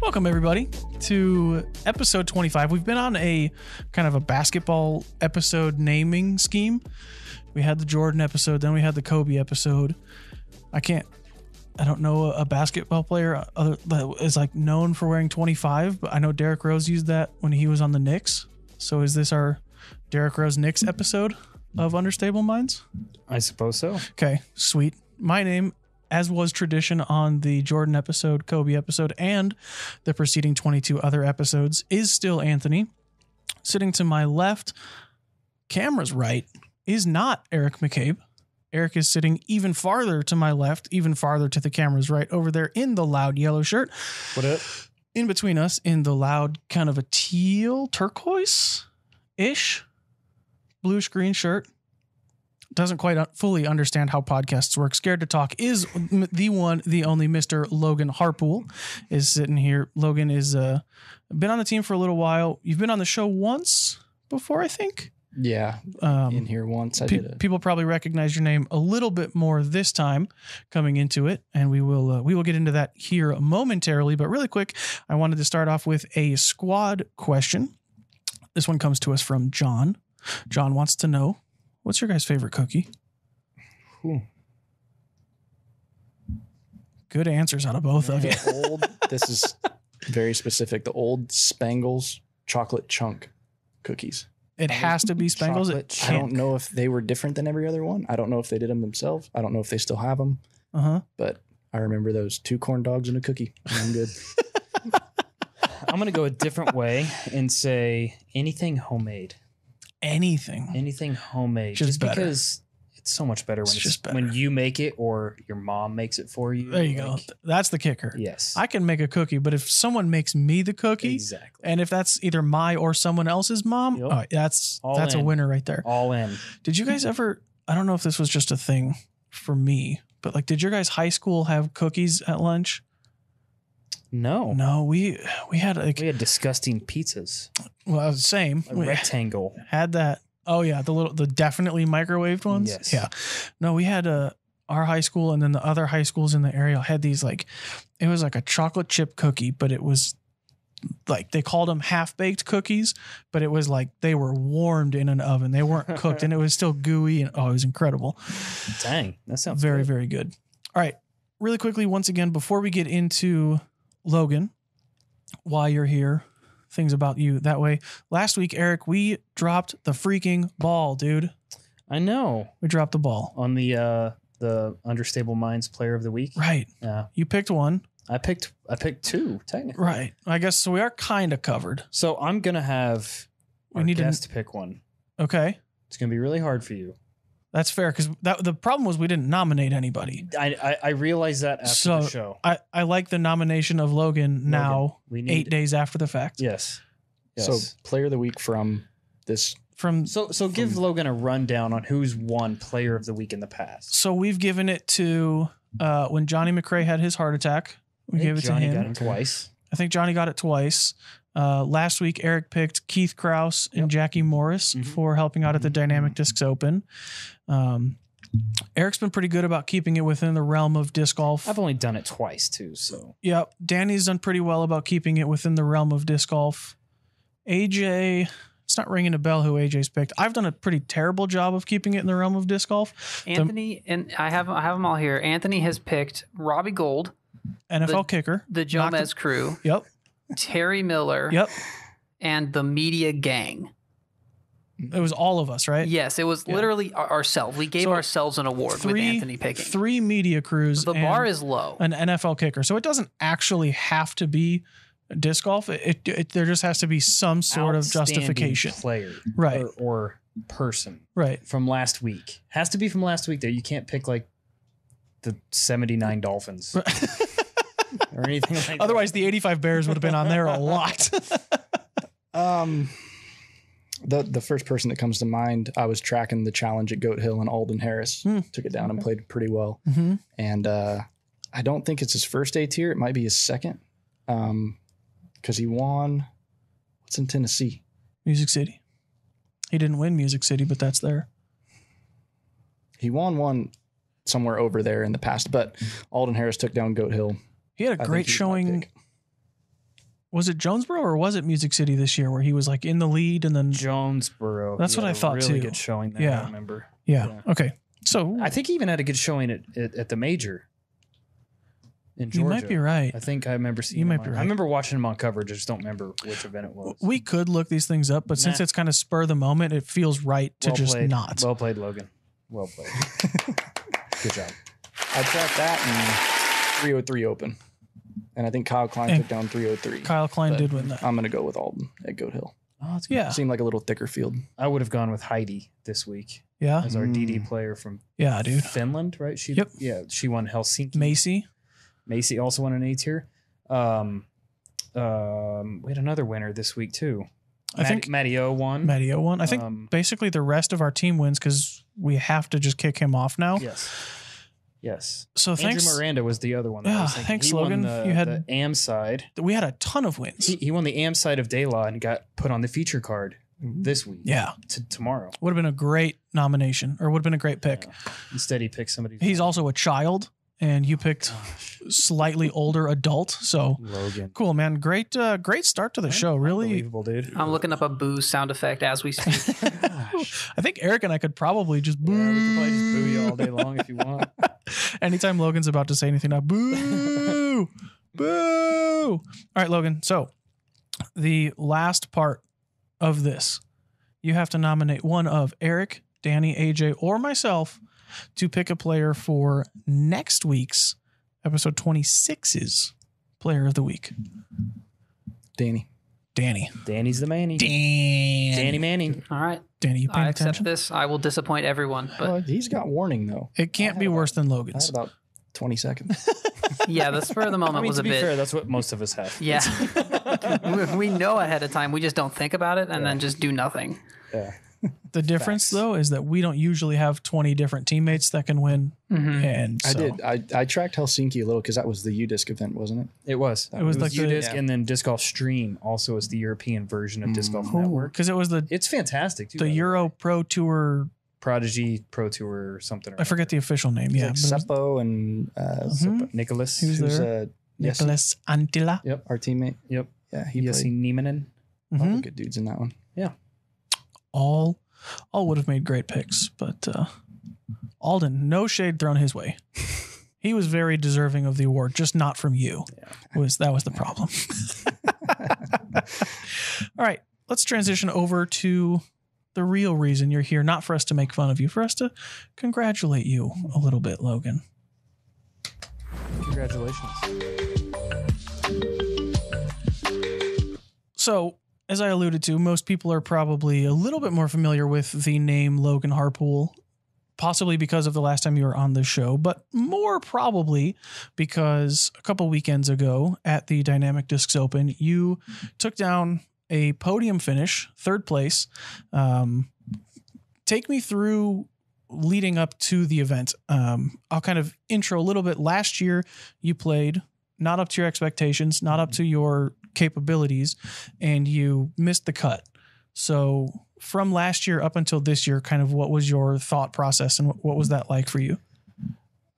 Welcome, everybody, to episode 25. We've been on a kind of a basketball episode naming scheme. We had the Jordan episode, then we had the Kobe episode. I don't know a basketball player that is like known for wearing 25, but I know Derrick Rose used that when he was on the Knicks. So is this our Derrick Rose Knicks episode of Understable Minds? I suppose so. Okay, sweet. My name, as was tradition on the Jordan episode, Kobe episode, and the preceding 22 other episodes, is still Anthony. Sitting to my left, camera's right, is not Eric McCabe. Eric is sitting even farther to my left, even farther to the camera's right, over there in the loud yellow shirt. What up? In between us, in the loud kind of a teal, turquoise-ish, bluish green shirt. Doesn't quite fully understand how podcasts work. Scared to talk is the one, the only Mr. Logan Harpool is sitting here. Logan is been on the team for a little while. You've been on the show once before, I think. Yeah, in here once. People probably recognize your name a little bit more this time coming into it, and we will get into that here momentarily. But really quick, I wanted to start off with a squad question. This one comes to us from John. John wants to know, what's your guys' favorite cookie? Ooh. Good answers out of both of you. This is very specific. The old Spangles chocolate chunk cookies. It has to be Spangles. I don't know if they were different than every other one. I don't know if they did them themselves. I don't know if they still have them. But I remember those 2 corn dogs and a cookie. I'm good. I'm going to go a different way and say anything homemade. Anything Homemade. Just better. Because it's so much better when you make it or your mom makes it for you. There you go. That's the kicker. Yes. I can make a cookie, but if someone makes me the cookie, exactly, and if that's either my or someone else's mom, yep, that's a winner right there. All in. Did you guys ever, I don't know if this was just a thing for me, but like, did your guys' high school have cookies at lunch? No, we had disgusting pizzas. Well, same. A rectangle. Had that. Oh yeah, the definitely microwaved ones. Yes. Yeah. No, we had our high school, and then the other high schools in the area had these, like, it was like a chocolate chip cookie, but it was like, they called them half-baked cookies, but it was like they were warmed in an oven. They weren't cooked, and it was still gooey, and it was incredible. Dang, that sounds very, good. very good. All right, really quickly, once again, before we get into Logan, while you're here, things about you that way. Last week, Eric, we dropped the freaking ball, dude. I know. We dropped the ball on the Understable Minds Player of the Week. Right. Yeah. You picked one. I picked 2 technically. Right. I guess so. We are kind of covered. So I'm gonna have our guest pick one. Okay. It's gonna be really hard for you. That's fair, because the problem was we didn't nominate anybody. I realized that after the show. I like the nomination of Logan now, 8 days after the fact. Yes. So Player of the Week from this. So give Logan a rundown on who's won Player of the Week in the past. So we've given it to when Johnny McRae had his heart attack. We gave it to him. Johnny got it twice. I think Johnny got it twice. Last week, Eric picked Keith Krause and Jackie Morris for helping out at the Dynamic Discs Open. Eric's been pretty good about keeping it within the realm of disc golf. I've only done it twice too, so. Yep. Danny's done pretty well about keeping it within the realm of disc golf. AJ, it's not ringing a bell who AJ's picked. I've done a pretty terrible job of keeping it in the realm of disc golf. Anthony, and I have them all here. Anthony has picked Robbie Gould, NFL kicker, the Jomez crew. Yep. Terry Miller. Yep. And the Media Gang. It was all of us, right? Yes, it was literally ourselves. We gave ourselves an award with Anthony picking. 3 media crews. The bar is low. An NFL kicker. So it doesn't actually have to be disc golf. There just has to be some sort of justification. Player. Right. Or person. Right. From last week. Has to be from last week, though. You can't pick like the 79 Dolphins. Or anything like that. Otherwise, the 85 Bears would have been on there a lot. The first person that comes to mind, I was tracking the challenge at Goat Hill, and Alden Harris took it down and played pretty well. And I don't think it's his first A tier. It might be his second, because he won. What's in Tennessee? Music City. He didn't win Music City, but that's there. He won one somewhere over there in the past, but Alden Harris took down Goat Hill. He had a great showing. Was it Jonesboro or was it Music City this year where he was like in the lead and then Jonesboro. That's He what had I thought, really too. good showing there. Yeah. I remember. yeah. Okay. So I think he even had a good showing at the major in Georgia. you might be right. I think I remember seeing You him might on- be right. I remember watching him on coverage. I just don't remember which event it was. We could look these things up, but since Nah. it's kind of spur of the moment, it feels right to Well just played. not. Well played, Logan. Well played. Good job. I tracked that in 303 Open. And I think Kyle Klein And took down 303. Kyle Klein But did win that. I'm going to go with Alden at Goat Hill. Oh, that's good. Yeah. Seemed like a little thicker field. I would have gone with Heidi this week Yeah. as our DD player from Yeah, dude. Finland, right? She, Yep. Yeah, she won Helsinki. Macy. Macy also won an A tier. We had another winner this week too. I think Matty O won. Matty O won. I think basically the rest of our team wins because we have to just kick him off now. Yes. So Andrew thanks. Miranda was the other one. that I Yeah, was thinking. thanks, He won Logan. The, You had- the AM side. We had a ton of wins. He won the AM side of Daylaw and got put on the feature card this week. Yeah. Tomorrow. Would have been a great nomination or would have been a great pick. Instead, he picked somebody. He's also a child and you picked slightly older adult. So Logan. cool, man. Great start to the show. Really. Unbelievable, dude. I'm looking up a boo sound effect as we speak. I think Eric and I could probably just boo. Yeah, we could probably just boo you all day long if you want. Anytime Logan's about to say anything now, boo, boo. All right, Logan. So the last part of this, you have to nominate one of Eric, Danny, AJ, or myself to pick a player for next week's episode 26's player of the week. Danny. Danny's the Manny. Danny Manning. All right. Danny, you paying I accept attention? this. I will disappoint everyone. But Well, he's got warning, though. It can't be worse than I had Logan's. about 20 seconds. yeah, the spur of the moment I mean, was to a be bit. fair, that's what most of us have. Yeah. we know ahead of time. We just don't think about it and then just do nothing. Yeah. The difference, though, is that we don't usually have 20 different teammates that can win. And so, I did. I tracked Helsinki a little because that was the UDisc event, wasn't it? It was. It was like the- UDisc, yeah. and then Disc Golf Stream also is the European version of Disc Golf Network. because it was the It's fantastic, too. by way. Euro Pro Tour. Prodigy Pro Tour or something. I forget the official name. Yeah, Like but it was Seppo and Nicholas. He was who's there. Yessi, Nicholas Antila. our teammate. Yep. Yeah, he Yessi played. Nieminen. A lot Mhm. of good dudes in that one. All would have made great picks, but Alden, no shade thrown his way. He was very deserving of the award, just not from you. That was the problem. All right, let's transition over to the real reason you're here, not for us to make fun of you, for us to congratulate you a little bit, Logan. Congratulations. So, as I alluded to, most people are probably a little bit more familiar with the name Logan Harpool, possibly because of the last time you were on the show, but more probably because a couple weekends ago at the Dynamic Discs Open, you took down a podium finish, third place. Take me through leading up to the event. I'll kind of intro a little bit. Last year, you played not up to your expectations, not up to your capabilities, and you missed the cut. So from last year up until this year, kind of what was your thought process and what was that like for you?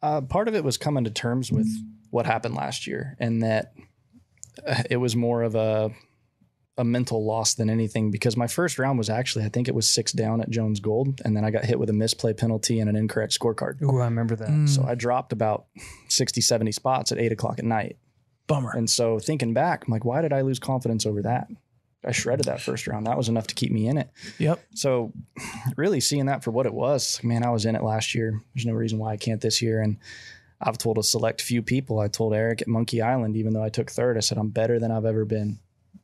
Part of it was coming to terms with what happened last year, and that it was more of a mental loss than anything, because my first round was actually, I think it was 6 down at Jones Gold, and then I got hit with a misplay penalty and an incorrect scorecard. Ooh, I remember that. So I dropped about 60, 70 spots at 8 o'clock at night. Bummer. And so thinking back, I'm like, why did I lose confidence over that? I shredded that first round. That was enough to keep me in it. Yep. So really seeing that for what it was, man, I was in it last year. There's no reason why I can't this year. And I've told a select few people, I told Eric at Monkey Island, even though I took third, I said, I'm better than I've ever been.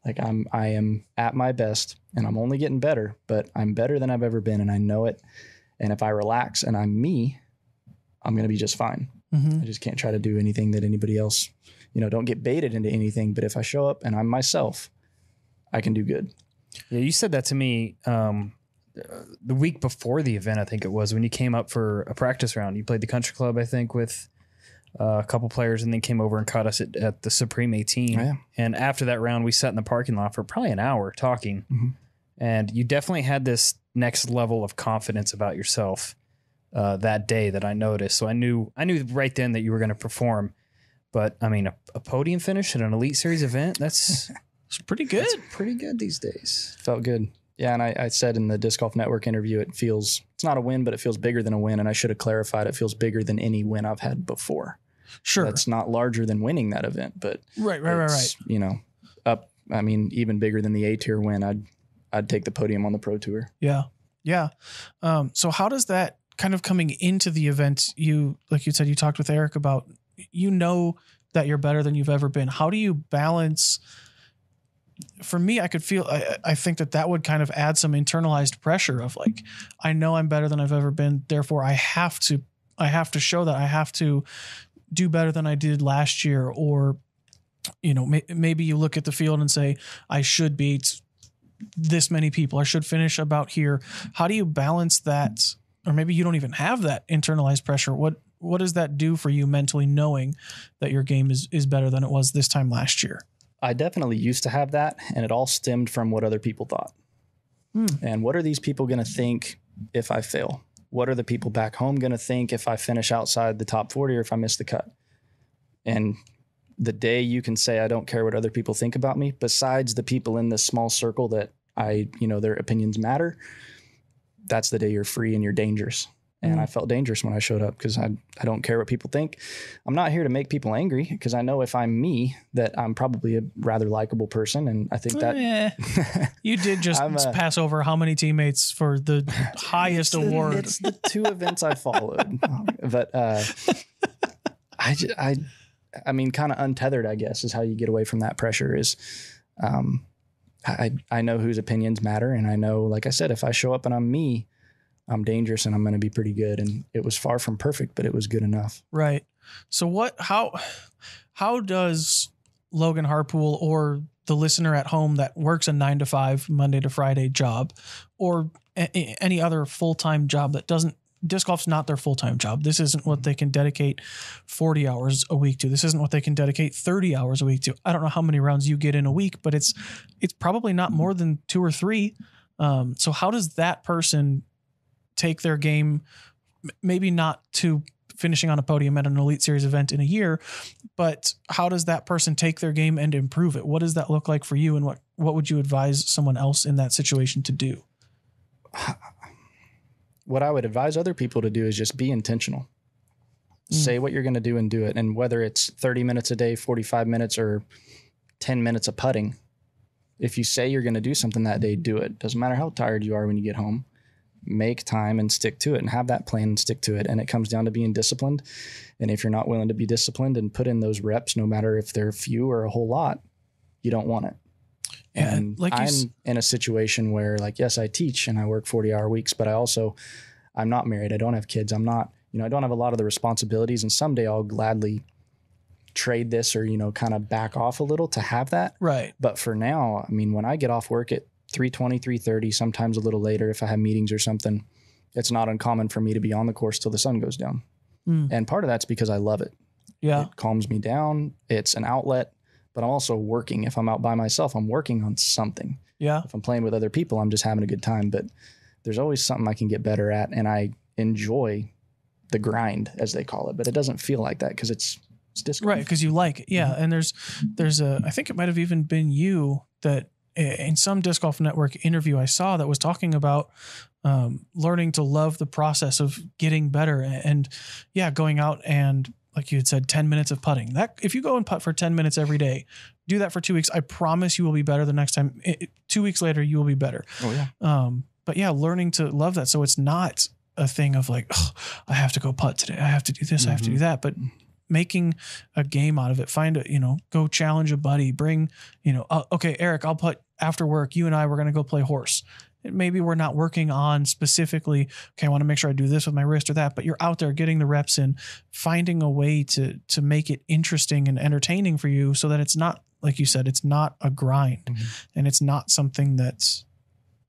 Like I am at my best, and I'm only getting better, but I'm better than I've ever been. And I know it. And if I relax and I'm me, I'm going to be just fine. Mm-hmm. I just can't try to do anything that anybody else, don't get baited into anything. But if I show up and I'm myself, I can do good. Yeah, you said that to me the week before the event, I think it was, when you came up for a practice round. You played the country club, I think, with a couple players, and then came over and caught us at the Supreme 18. Oh, yeah. And after that round, we sat in the parking lot for probably an hour talking. Mm-hmm. And you definitely had this next level of confidence about yourself that day that I noticed. So I knew right then that you were going to perform. But I mean, a podium finish at an Elite Series event, that's It's pretty good. It's pretty good these days. Felt good. Yeah, and I said in the Disc Golf Network interview, it's not a win, but it feels bigger than a win. And I should have clarified, it feels bigger than any win I've had before. Sure. That's not larger than winning that event, but right. You know, even bigger than the A-tier win. I'd take the podium on the Pro Tour. Yeah. So how does that kind of coming into the event, like you said, you talked with Eric about, that you're better than you've ever been. How do you balance? For me, I think that would kind of add some internalized pressure of like, I know I'm better than I've ever been. Therefore I have to show that I have to do better than I did last year. Or, maybe you look at the field and say, I should beat this many people. I should finish about here. How do you balance that? Or maybe you don't even have that internalized pressure. What does that do for you mentally, knowing that your game is better than it was this time last year? I definitely used to have that, and it all stemmed from what other people thought. And what are these people going to think if I fail? What are the people back home going to think if I finish outside the top 40 or if I miss the cut? And the day you can say, I don't care what other people think about me, besides the people in this small circle that their opinions matter, that's the day you're free and you're dangerous. And I felt dangerous when I showed up because I don't care what people think. I'm not here to make people angry because I know if I'm me, that I'm probably a rather likable person. And I think that you did just pass over how many teammates for the highest award. It's the two events I followed, but I mean, kind of untethered, I guess, is how you get away from that pressure is, I know whose opinions matter. And I know, like I said, if I show up and I'm me, I'm dangerous and I'm going to be pretty good. And it was far from perfect, but it was good enough. Right. So how does Logan Harpool or the listener at home that works a 9 to 5 Monday to Friday job or any other full-time job that doesn't, disc golf's not their full-time job. This isn't what they can dedicate 40 hours a week to. This isn't what they can dedicate 30 hours a week to. I don't know how many rounds you get in a week, but it's probably not more than 2 or 3. So how does that person take their game, maybe not to finishing on a podium at an Elite Series event in a year, but how does that person take their game and improve it? What does that look like for you? And what would you advise someone else in that situation to do? What I would advise other people to do is just be intentional. Say what you're going to do and do it. And whether it's 30 minutes a day, 45 minutes, or 10 minutes of putting, if you say you're going to do something that day, do it. Doesn't matter how tired you are when you get home. Make time and stick to it and have that plan and stick to it. And it comes down to being disciplined. And if you're not willing to be disciplined and put in those reps, no matter if they're few or a whole lot, you don't want it. And like I'm in a situation where, like, yes, I teach and I work 40-hour weeks, but I'm not married. I don't have kids. I'm not, I don't have a lot of the responsibilities, and someday I'll gladly trade this or, kind of back off a little to have that. Right. But for now, I mean, when I get off work at 3:20, 3:30, sometimes a little later, if I have meetings or something, it's not uncommon for me to be on the course till the sun goes down. And part of that's because I love it. Yeah. It calms me down. It's an outlet, but I'm also working. If I'm out by myself, I'm working on something. Yeah. If I'm playing with other people, I'm just having a good time, but there's always something I can get better at. And I enjoy the grind, as they call it, but it doesn't feel like that because it's disc golf. Right. Because you like it. Yeah. And there's I think it might've even been you that in some Disc Golf Network interview I saw that was talking about learning to love the process of getting better and going out and, like you had said, 10 minutes of putting. That if you go and putt for 10 minutes every day, do that for 2 weeks, I promise you will be better the next time. 2 weeks later, you will be better. Oh yeah. But yeah, learning to love that. So it's not a thing of like, oh, I have to go putt today. I have to do this. I have to do that. But making a game out of it, go challenge a buddy, bring, okay, Eric, I'll putt after work. You and I, we're going to go play horse. Maybe we're not working on specifically, okay, I want to make sure I do this with my wrist or that, but you're out there getting the reps in, finding a way to make it interesting and entertaining for you so that it's not, like you said, it's not a grind and it's not something that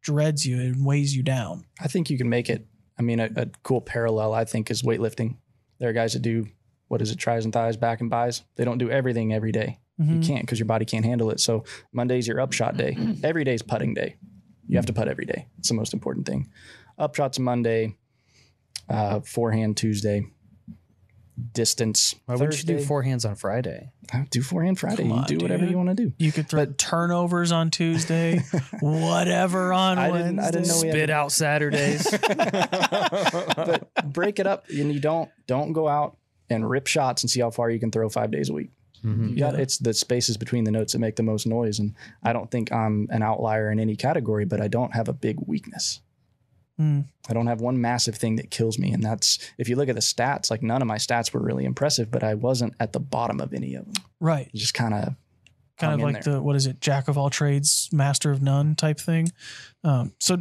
dreads you and weighs you down. I think you can make it. I mean, a cool parallel, I think, is weightlifting. There are guys that do, tries and thighs, back and buys. They don't do everything every day. You can't because your body can't handle it. So Monday's your upshot day. Every day's putting day. You have to putt every day. It's the most important thing. Upshot's Monday, forehand Tuesday. distance. Why wouldn't you do Thursday. forehands on Friday? I do forehand Friday. Come You on, do whatever dude. you want to do. You could throw turnovers on Tuesday, whatever on Wednesday. I didn't know we had Spit out Saturdays. but break it up, and you don't go out and rip shots and see how far you can throw 5 days a week. You got, it's the spaces between the notes that make the most noise. And I don't think I'm an outlier in any category, but I don't have a big weakness. I don't have one massive thing that kills me. And that's, if you look at the stats, like none of my stats were really impressive, but I wasn't at the bottom of any of them. Right. Just kind of Like the, what is it? Jack of all trades, master of none type thing. So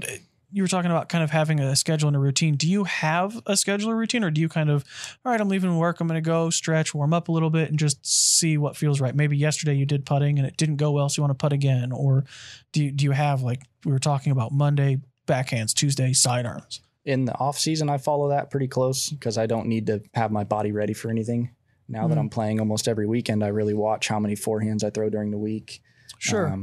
you were talking about kind of having a schedule and a routine. Do you have a schedule or routine, or do you kind of, all right, I'm leaving work, I'm going to go stretch, warm up a little bit and just see what feels right? Maybe yesterday you did putting and it didn't go well, so you want to putt again. Or do you have, like we were talking about, Monday backhands, Tuesday sidearms? in the off season, I follow that pretty close because I don't need to have my body ready for anything. Now that I'm playing almost every weekend, I really watch how many forehands I throw during the week. Sure.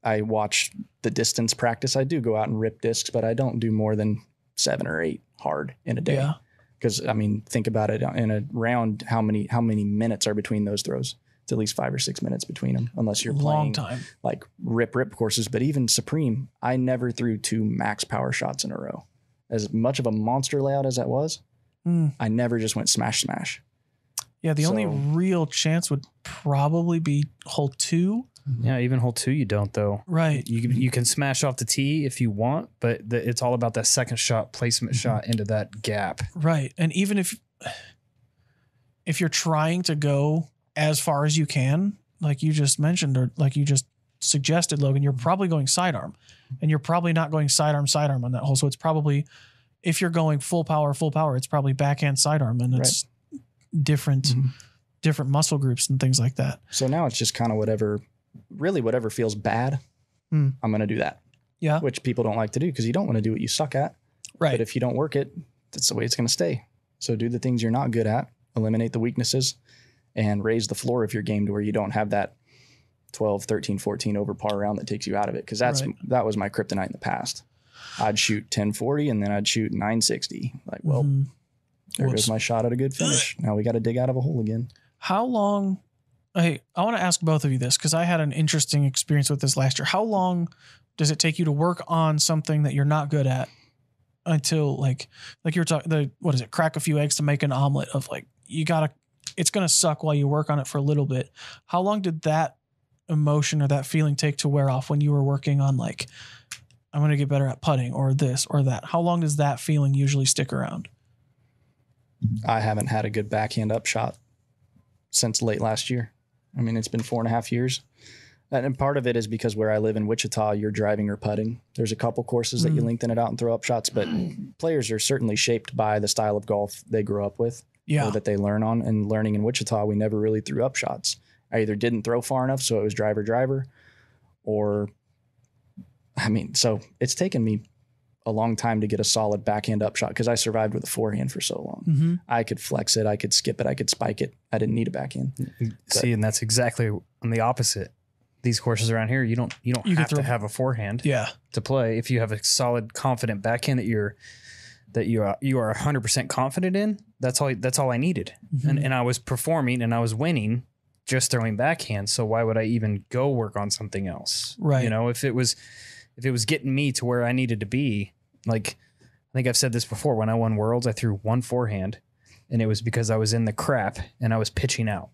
I watch the distance practice. I do go out and rip discs, but I don't do more than 7 or 8 hard in a day. Yeah. Because I mean, think about it in a round. How many minutes are between those throws? It's at least 5 or 6 minutes between them, unless you're Long playing time. like rip courses. But even Supreme, I never threw 2 max power shots in a row. As much of a monster layout as that was, I never just went smash. Yeah, the only real chance would probably be hole 2. Yeah, even hole 2 you don't though. Right. You can smash off the tee if you want, but it's all about that second shot placement shot into that gap. Right. And even if you're trying to go as far as you can, like you just mentioned, or like you just suggested, Logan, you're probably going sidearm, and you're probably not going sidearm on that hole. So it's probably, if you're going full power, it's probably backhand sidearm, and it's different muscle groups and things like that. So now it's just kind of whatever feels bad. I'm going to do that. Yeah. Which people don't like to do because you don't want to do what you suck at. Right. But if you don't work it, that's the way it's going to stay. So do the things you're not good at, eliminate the weaknesses, and raise the floor of your game to where you don't have that 12, 13, 14 over par round that takes you out of it. Because that was my kryptonite in the past. I'd shoot 1040 and then I'd shoot 960. Like, well, there goes my shot at a good finish. Now we got to dig out of a hole again. How long? Hey, I want to ask both of you this because I had an interesting experience with this last year. How long does it take you to work on something that you're not good at until like you're talking, what is it? Crack a few eggs to make an omelet of like, it's going to suck while you work on it for a little bit. How long did that emotion or that feeling take to wear off when you were working on like, I'm going to get better at putting or this or that? How long does that feeling usually stick around? I haven't had a good backhand up shot since late last year. I mean, it's been 4.5 years. And part of it is because where I live in Wichita, you're driving or putting. There's a couple courses that you lengthen it out and throw up shots, but players are certainly shaped by the style of golf they grew up with or that they learn on. And learning in Wichita, we never really threw up shots. I either didn't throw far enough, so it was driver, or, I mean, so it's taken me a long time to get a solid backhand up shot because I survived with a forehand for so long. I could flex it, I could skip it, I could spike it. I didn't need a backhand. See, and that's exactly on the opposite. These courses around here, you don't have to have a forehand to play. If you have a solid, confident backhand that you are 100% confident in, that's all I needed. And I was performing and I was winning just throwing backhand. So why would I even go work on something else? Right. You know, if it was getting me to where I needed to be, like I think I've said this before, when I won Worlds, I threw one forehand and it was because I was in the crap and I was pitching out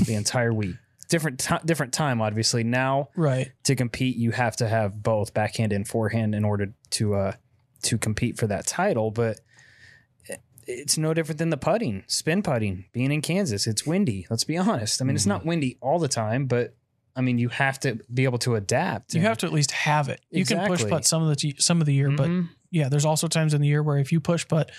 the entire week. Different time, obviously. Now, to compete, you have to have both backhand and forehand in order to compete for that title. But it's no different than the putting, spin putting, being in Kansas. It's windy. Let's be honest. I mean, it's not windy all the time, but I mean, you have to be able to adapt. You have to at least have it. You can push putt some of the year, but yeah, there's also times in the year where if you push putt,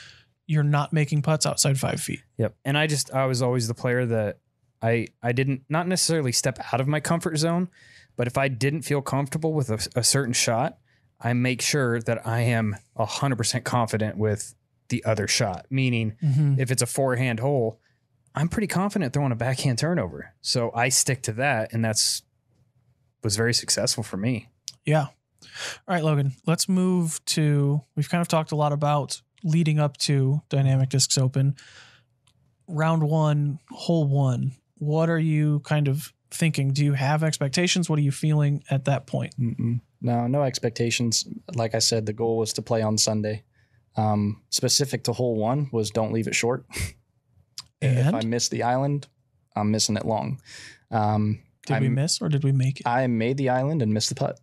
you're not making putts outside 5 feet. Yep. And I was always the player that I didn't not necessarily step out of my comfort zone, but if I didn't feel comfortable with a certain shot, I make sure that I am 100% confident with the other shot. Meaning if it's a forehand hole, I'm pretty confident throwing a backhand turnover. So I stick to that. And was very successful for me. Yeah. All right, Logan, let's move to, we've kind of talked a lot about leading up to Dynamic Discs Open. round one, hole one, what are you kind of thinking? Do you have expectations? What are you feeling at that point? No expectations. Like I said, the goal was to play on Sunday. Specific to hole one was don't leave it short. If I miss the island, I'm missing it long. Did we miss or did we make it? I made the island and missed the putt,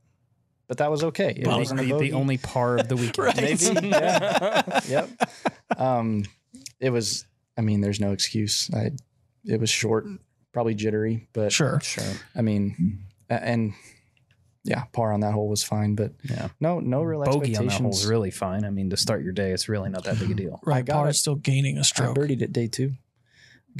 but that was okay. It wasn't the only par of the weekend. Right. Maybe. Yeah. Yep. It was, I mean, there's no excuse. It was short, probably jittery, but Sure. I mean, and yeah, par on that hole was fine, but no real Bogey expectations. on that hole is really fine. I mean, to start your day, it's really not that big a deal. Right. Par is still gaining a I stroke. birdied it day 2.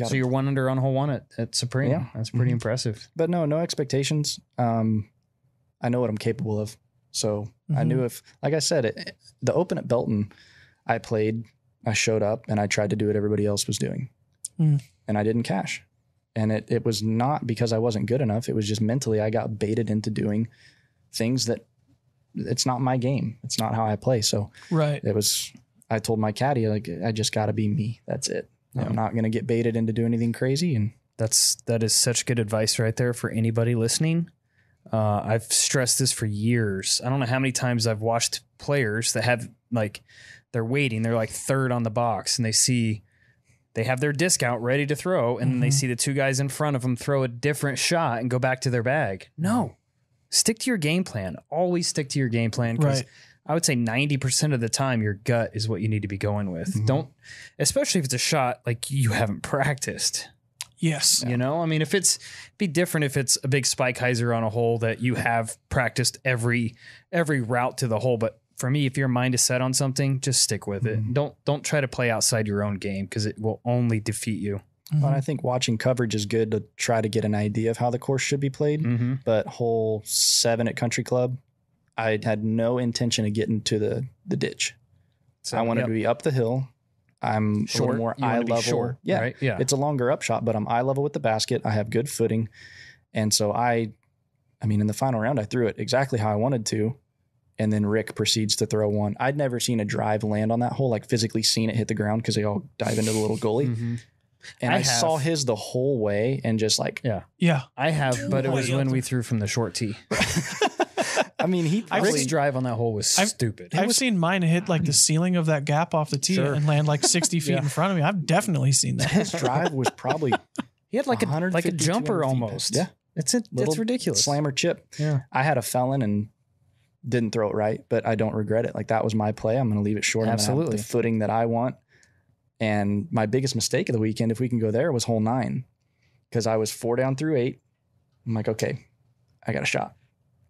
So you're 1 under on hole 1 at Supreme. Yeah. That's pretty impressive. But no expectations. I know what I'm capable of. So I knew if, like I said, the Open at Belton, I played, I showed up, and I tried to do what everybody else was doing. And I didn't cash. And it was not because I wasn't good enough. It was just mentally I got baited into doing things that it's not my game. It's not how I play. So I told my caddy, like, I just got to be me. That's it. I'm not going to get baited into doing anything crazy. And that is such good advice right there for anybody listening. I've stressed this for years. I don't know how many times I've watched players that have like, they're waiting. They're like third on the box and they have their disc out ready to throw. And then they see the 2 guys in front of them throw a different shot and go back to their bag. No, stick to your game plan. Always stick to your game plan. Because I would say 90% of the time, your gut is what you need to be going with. Don't, especially if it's a shot like you haven't practiced. Yes. You know, I mean, be different if it's a big spike hyzer on a hole that you have practiced every route to the hole. But for me, if your mind is set on something, just stick with it. Don't try to play outside your own game because it will only defeat you. Well, I think watching coverage is good to try to get an idea of how the course should be played. But hole 7 at Country Club, I had no intention of getting to the ditch. So I wanted to be up the hill. I'm short, a little more eye level. Short, right? Yeah. It's a longer up shot, but I'm eye level with the basket. I have good footing. And so I mean, in the final round, I threw it exactly how I wanted to. And then Rick proceeds to throw one. I'd never seen a drive land on that hole, like physically seen it hit the ground because they all dive into the little gully. And I saw his the whole way and just like, I have, but it was when we threw from the short tee. I mean, Rick's drive on that hole was stupid. I've seen mine hit like the ceiling of that gap off the tee and land like 60 feet in front of me. I've definitely seen that. His drive was probably he had like a jumper almost. Yeah, it's ridiculous. Slammer chip. Yeah, I had a felon and didn't throw it right, but I don't regret it. Like that was my play. I'm going to leave it short. Absolutely, I'm gonna have the footing that I want. And my biggest mistake of the weekend, if we can go there, was hole 9 because I was 4 down through 8. I'm like, okay, I got a shot.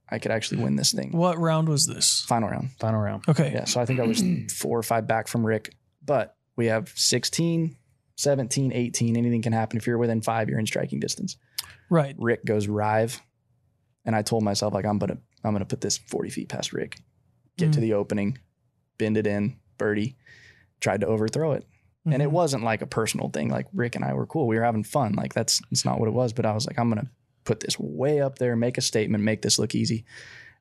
I could actually win this thing. What round was this? Final round. Okay. Yeah. So I think I was 4 or 5 back from Rick, but we have 16, 17, 18. Anything can happen. If you're within 5, you're in striking distance. Right. Rick goes rive. And I told myself, like, I'm going to put this 40 feet past Rick, get to the opening, bend it in, birdie, tried to overthrow it. And it wasn't like a personal thing. Like Rick and I were cool. We were having fun. Like it's not what it was. But I was like, I'm going to put this way up there, make a statement, make this look easy.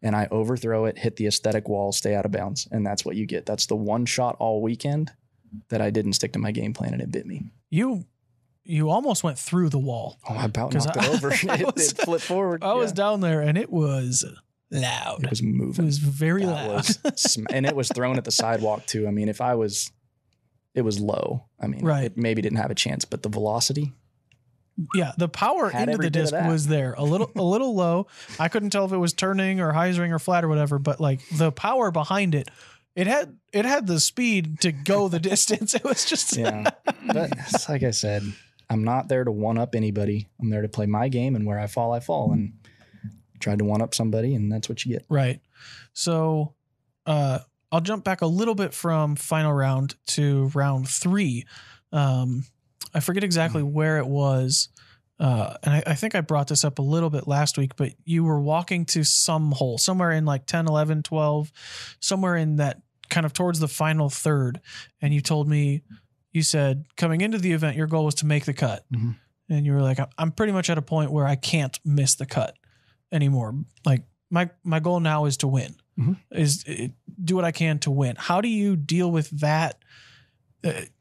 And I overthrow it, hit the aesthetic wall, stay out of bounds. And that's what you get. That's the one shot all weekend that I didn't stick to my game plan and it bit me. You almost went through the wall. Oh, I about knocked it over. It flipped forward. I was down there and it was loud. It was moving. It was very loud. And it was thrown at the sidewalk too. I mean, it was low. I mean, it maybe didn't have a chance, but the velocity. Yeah, the power into the disc was there. A little low. I couldn't tell if it was turning or hyzering or flat or whatever, but like the power behind it, it had the speed to go the distance. It was just But like I said, I'm not there to one up anybody. I'm there to play my game, and where I fall, and tried to one up somebody, and that's what you get. Right. So, I'll jump back a little bit from final round to round 3. I forget exactly where it was. And I think I brought this up a little bit last week, but you were walking to some hole somewhere in like 10, 11, 12, somewhere in that kind of towards the final third. And you told me, you said coming into the event, your goal was to make the cut. And you were like, I'm pretty much at a point where I can't miss the cut anymore. Like my goal now is to win. Do what I can to win. How do you deal with that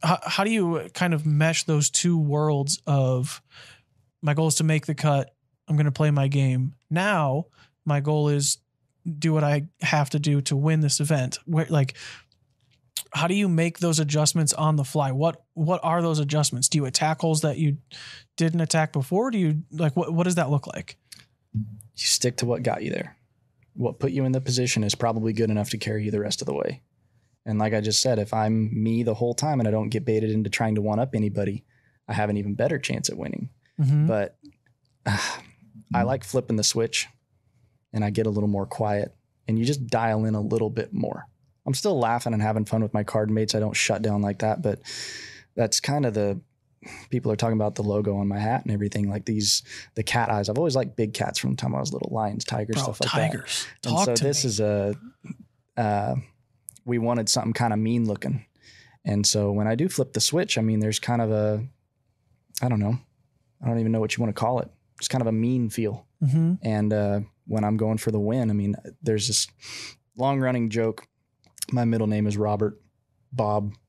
how do you kind of mesh those two worlds of my goal is to make the cut. I'm going to play my game. Now my goal is do what I have to do to win this event. Where, like, how do you make those adjustments on the fly? What are those adjustments? Do you attack holes that you didn't attack before? Do you like, what does that look like? You stick to what got you there. What put you in the position is probably good enough to carry you the rest of the way. And like I just said, if I'm me the whole time and I don't get baited into trying to one up anybody, I have an even better chance at winning. Mm-hmm. But I like flipping the switch and I get a little more quiet and you just dial in a little bit more. I'm still laughing and having fun with my card mates. I don't shut down like that, but that's kind of people are talking about the logo on my hat and everything, like the cat eyes. I've always liked big cats from the time I was little, lions, tigers, stuff like tigers. that. Talk and so to this me. is we wanted something kind of mean looking. And so when I do flip the switch, I mean, there's kind of I don't even know what you want to call it. It's kind of a mean feel. Mm-hmm. And when I'm going for the win, I mean, there's this long running joke. My middle name is Robert, Bobcat.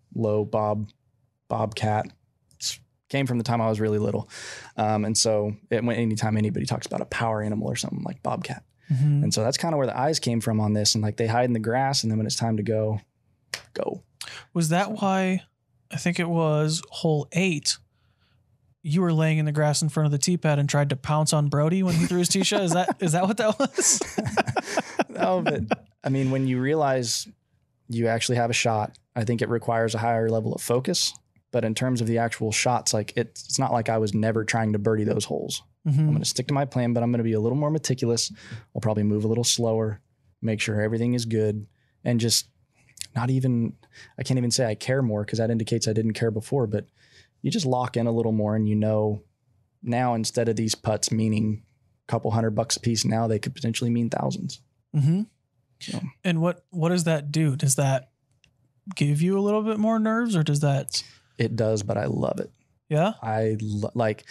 Came from the time I was really little. And so anytime anybody talks about a power animal or something, like Bobcat. Mm-hmm. And so that's kind of where the eyes came from on this. And like they hide in the grass and then when it's time to go. Was that why I think it was hole 8, you were laying in the grass in front of the tee pad and tried to pounce on Brody when he threw his tee shot? Is that what that was? No, but I mean, when you realize you actually have a shot, I think it requires a higher level of focus. But in terms of the actual shots, like it's not like I was never trying to birdie those holes. Mm-hmm. I'm going to stick to my plan, but I'm going to be a little more meticulous. I'll probably move a little slower, make sure everything is good, and just I can't even say I care more because that indicates I didn't care before, but you just lock in a little more and you know now instead of these putts meaning a couple $100 a piece, now they could potentially mean thousands. Mm-hmm. So. And what does that do? Does that give you a little bit more nerves or does that? It does, but I love it. Yeah. Like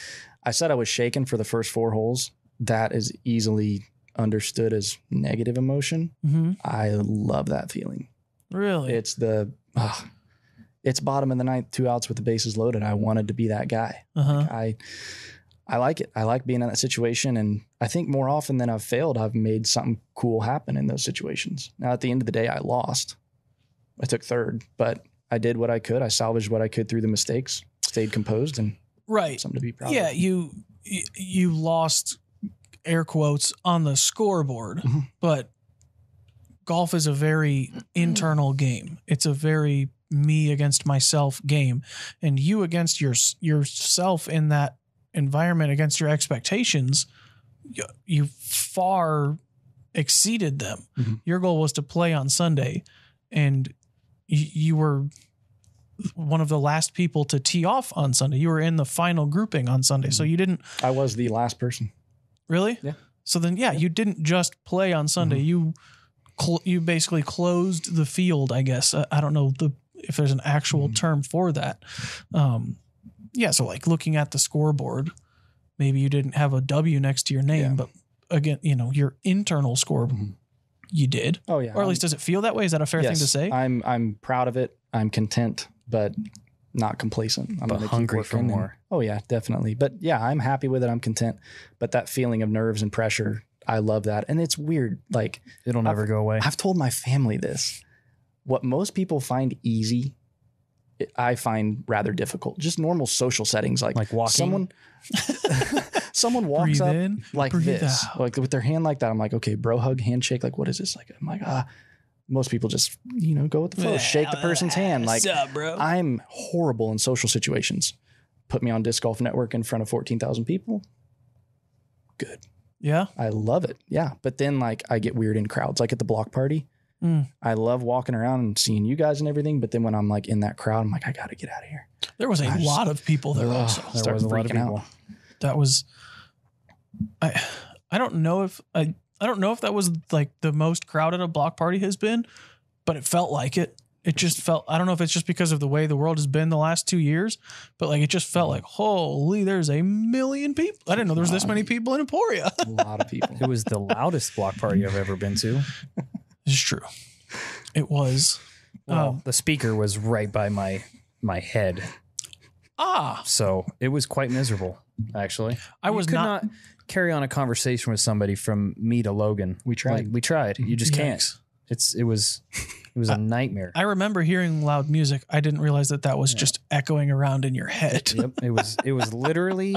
I said, I was shaken for the first 4 holes. That is easily understood as negative emotion. Mm-hmm. I love that feeling. Really? It's it's bottom of the 9th, 2 outs with the bases loaded. I wanted to be that guy. Uh-huh. Like, I like it. I like being in that situation. And I think more often than I've failed, I've made something cool happen in those situations. Now, at the end of the day, I lost. I took 3rd, but I did what I could. I salvaged what I could through the mistakes, stayed composed, and right. Something to be proud of. Yeah, you lost, air quotes, on the scoreboard, Mm-hmm. but golf is a very internal game. It's a very me against myself game, and you against yourself in that environment against your expectations, you far exceeded them. Mm-hmm. Your goal was to play on Sunday, and you were one of the last people to tee off on Sunday. You were in the final grouping on Sunday. So you didn't. I was the last person. Really? Yeah. So then, you didn't just play on Sunday. Mm-hmm. You basically closed the field, I guess. I don't know if there's an actual term for that. So like looking at the scoreboard, maybe you didn't have a W next to your name, but again, your internal score, you did. Oh yeah. Or at least does it feel that way? Is that a fair thing to say? I'm proud of it. I'm content, but not complacent. I'm but gonna hungry keep for working. more. Oh yeah, definitely. But yeah, I'm happy with it. I'm content. But that feeling of nerves and pressure, I love that. And it's weird. Like It'll never go away. I've told my family this. What most people find easy, I find rather difficult. Just normal social settings, like walking. Someone walks Breathe up in, like breathe this, out. like with their hand like that. I'm like, okay, bro hug, handshake. Like, what is this? Like, I'm like, most people just, go with the flow, shake the person's hand. Like, What's up, bro? I'm horrible in social situations. Put me on Disc Golf Network in front of 14,000 people. Good. Yeah. I love it. Yeah. But then like I get weird in crowds, like at the block party. I love walking around and seeing you guys and everything. But then when I'm like in that crowd, I'm like, I got to get out of here. There was a lot of people there also. There was a lot of people. That was, I don't know if that was like the most crowded a block party has been, but it felt like it. It just felt, I don't know if it's just because of the way the world has been the last 2 years, but like, it just felt like, holy, there's a million people. I didn't know there was this many people in Emporia. A lot of people. It was the loudest block party I've ever been to. It's true. It was. Well, the speaker was right by my my head. So it was quite miserable, actually. I was could not carry on a conversation with somebody from me to Logan. We tried. We tried. You just can't. Yikes. It was a nightmare. I remember hearing loud music. I didn't realize that was just echoing around in your head. Yep. It was literally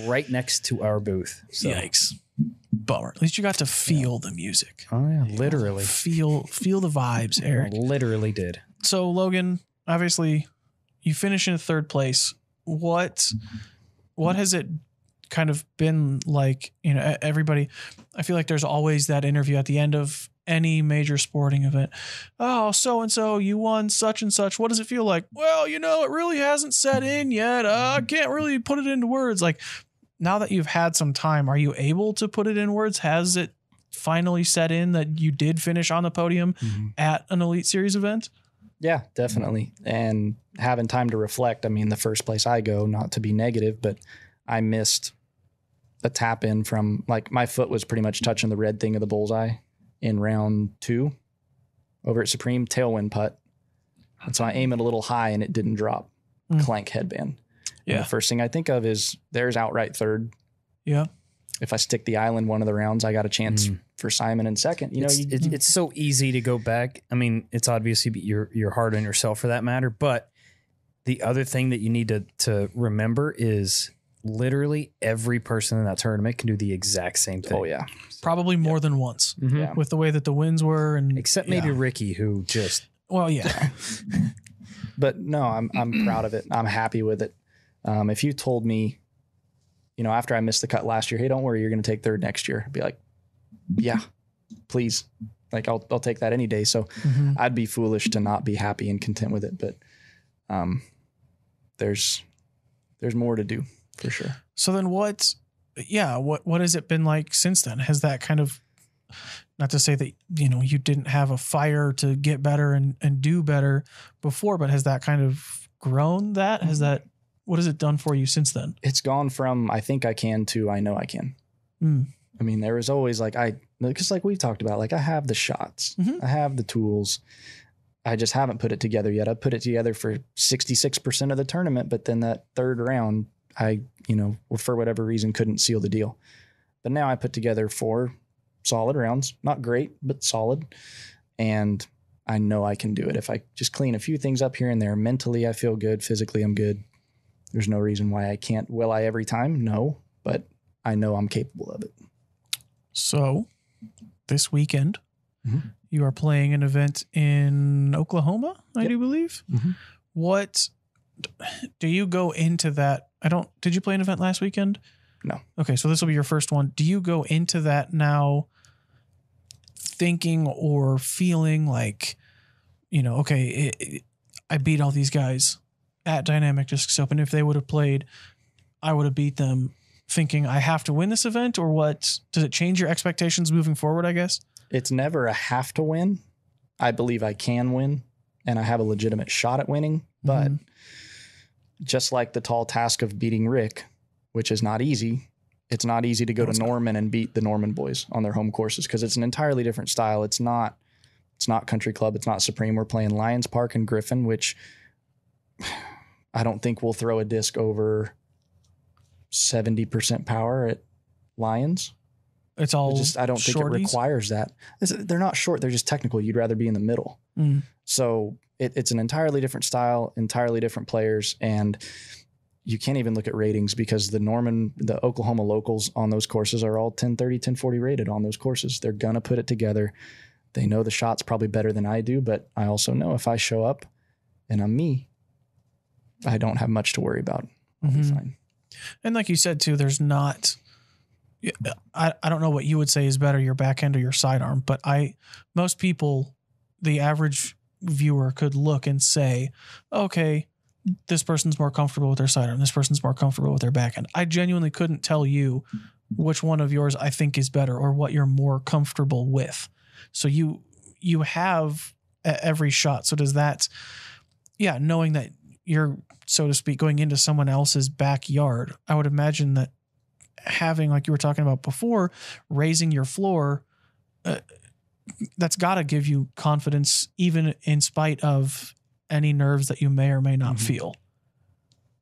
right next to our booth. So. Yikes. Bummer. At least you got to feel the music. Oh yeah, literally. Feel the vibes, Eric. I literally did. So Logan, obviously you finish in third place. What has it kind of been like? You know, everybody, I feel like there's always that interview at the end of any major sporting event. Oh, so-and-so, you won such and such. What does it feel like? Well, you know, it really hasn't set in yet. I can't really put it into words. Like, now that you've had some time, are you able to put it in words? Has it finally set in that you did finish on the podium at an Elite Series event? Yeah, definitely. And having time to reflect. I mean, the first place I go, not to be negative, but I missed a tap in from, like, my foot was pretty much touching the red thing of the bullseye in round 2 over at Supreme, tailwind putt. And so I aim it a little high and it didn't drop. Clank headband. Yeah. And the first thing I think of is there's outright third. Yeah. If I stick the island one of the rounds, I got a chance for Simon in second. You know, it's so easy to go back. I mean, it's obviously you're hard on yourself for that matter. But the other thing that you need to remember is literally every person in that tournament can do the exact same thing. Oh yeah, probably more than once with the way that the winds were, and except maybe Ricky, who just But no, I'm proud of it. I'm happy with it. If you told me, you know, after I missed the cut last year, hey, don't worry, you're going to take third next year, I'd be like, yeah, please. Like, I'll take that any day. So I'd be foolish to not be happy and content with it. But there's more to do for sure. So then what has it been like since then? Has that kind of, not to say that, you know, you didn't have a fire to get better and do better before, but has that kind of grown that? What has it done for you since then? It's gone from I think I can to I know I can. I mean, there was always because like we've talked about, like I have the shots, I have the tools. I just haven't put it together yet. I put it together for 66% of the tournament, but then that third round, I, you know, for whatever reason, couldn't seal the deal. But now I put together 4 solid rounds, not great, but solid. And I know I can do it. If I just clean a few things up here and there, mentally, I feel good. Physically, I'm good. There's no reason why I can't. Will I every time? No, but I know I'm capable of it. So this weekend, you are playing an event in Oklahoma, I do believe. What do you go into that? Did you play an event last weekend? No. Okay. So this will be your first one. Do you go into that now thinking or feeling like, you know, okay, I beat all these guys at Dynamic Disc Open. If they would have played, I would have beat them, thinking I have to win this event? Or what? Does it change your expectations moving forward, I guess? It's never a have to win. I believe I can win and I have a legitimate shot at winning, but just like the tall task of beating Rick, which is not easy. It's not easy to go to Norman and beat the Norman boys on their home courses because it's an entirely different style. It's not Country Club. It's not Supreme. We're playing Lions Park and Griffin, which I don't think we'll throw a disc over 70% power at Lions. It's all I don't think it requires that. They're not short. They're just technical. You'd rather be in the middle. So it's an entirely different style, entirely different players. And you can't even look at ratings because the Oklahoma locals on those courses are all 1030, 1040 rated on those courses. They're going to put it together. They know the shot's probably better than I do, but I also know if I show up and I'm me, I don't have much to worry about. I'll be fine. And like you said too, there's not, I don't know what you would say is better, your backhand or your sidearm, but most people, the average viewer could look and say, okay, this person's more comfortable with their sidearm. This person's more comfortable with their backhand. I genuinely couldn't tell you which one of yours I think is better or what you're more comfortable with. So you have every shot. So does that, knowing that you're, so to speak, going into someone else's backyard, I would imagine that having, like you were talking about before, raising your floor, that's got to give you confidence, even in spite of any nerves that you may or may not feel.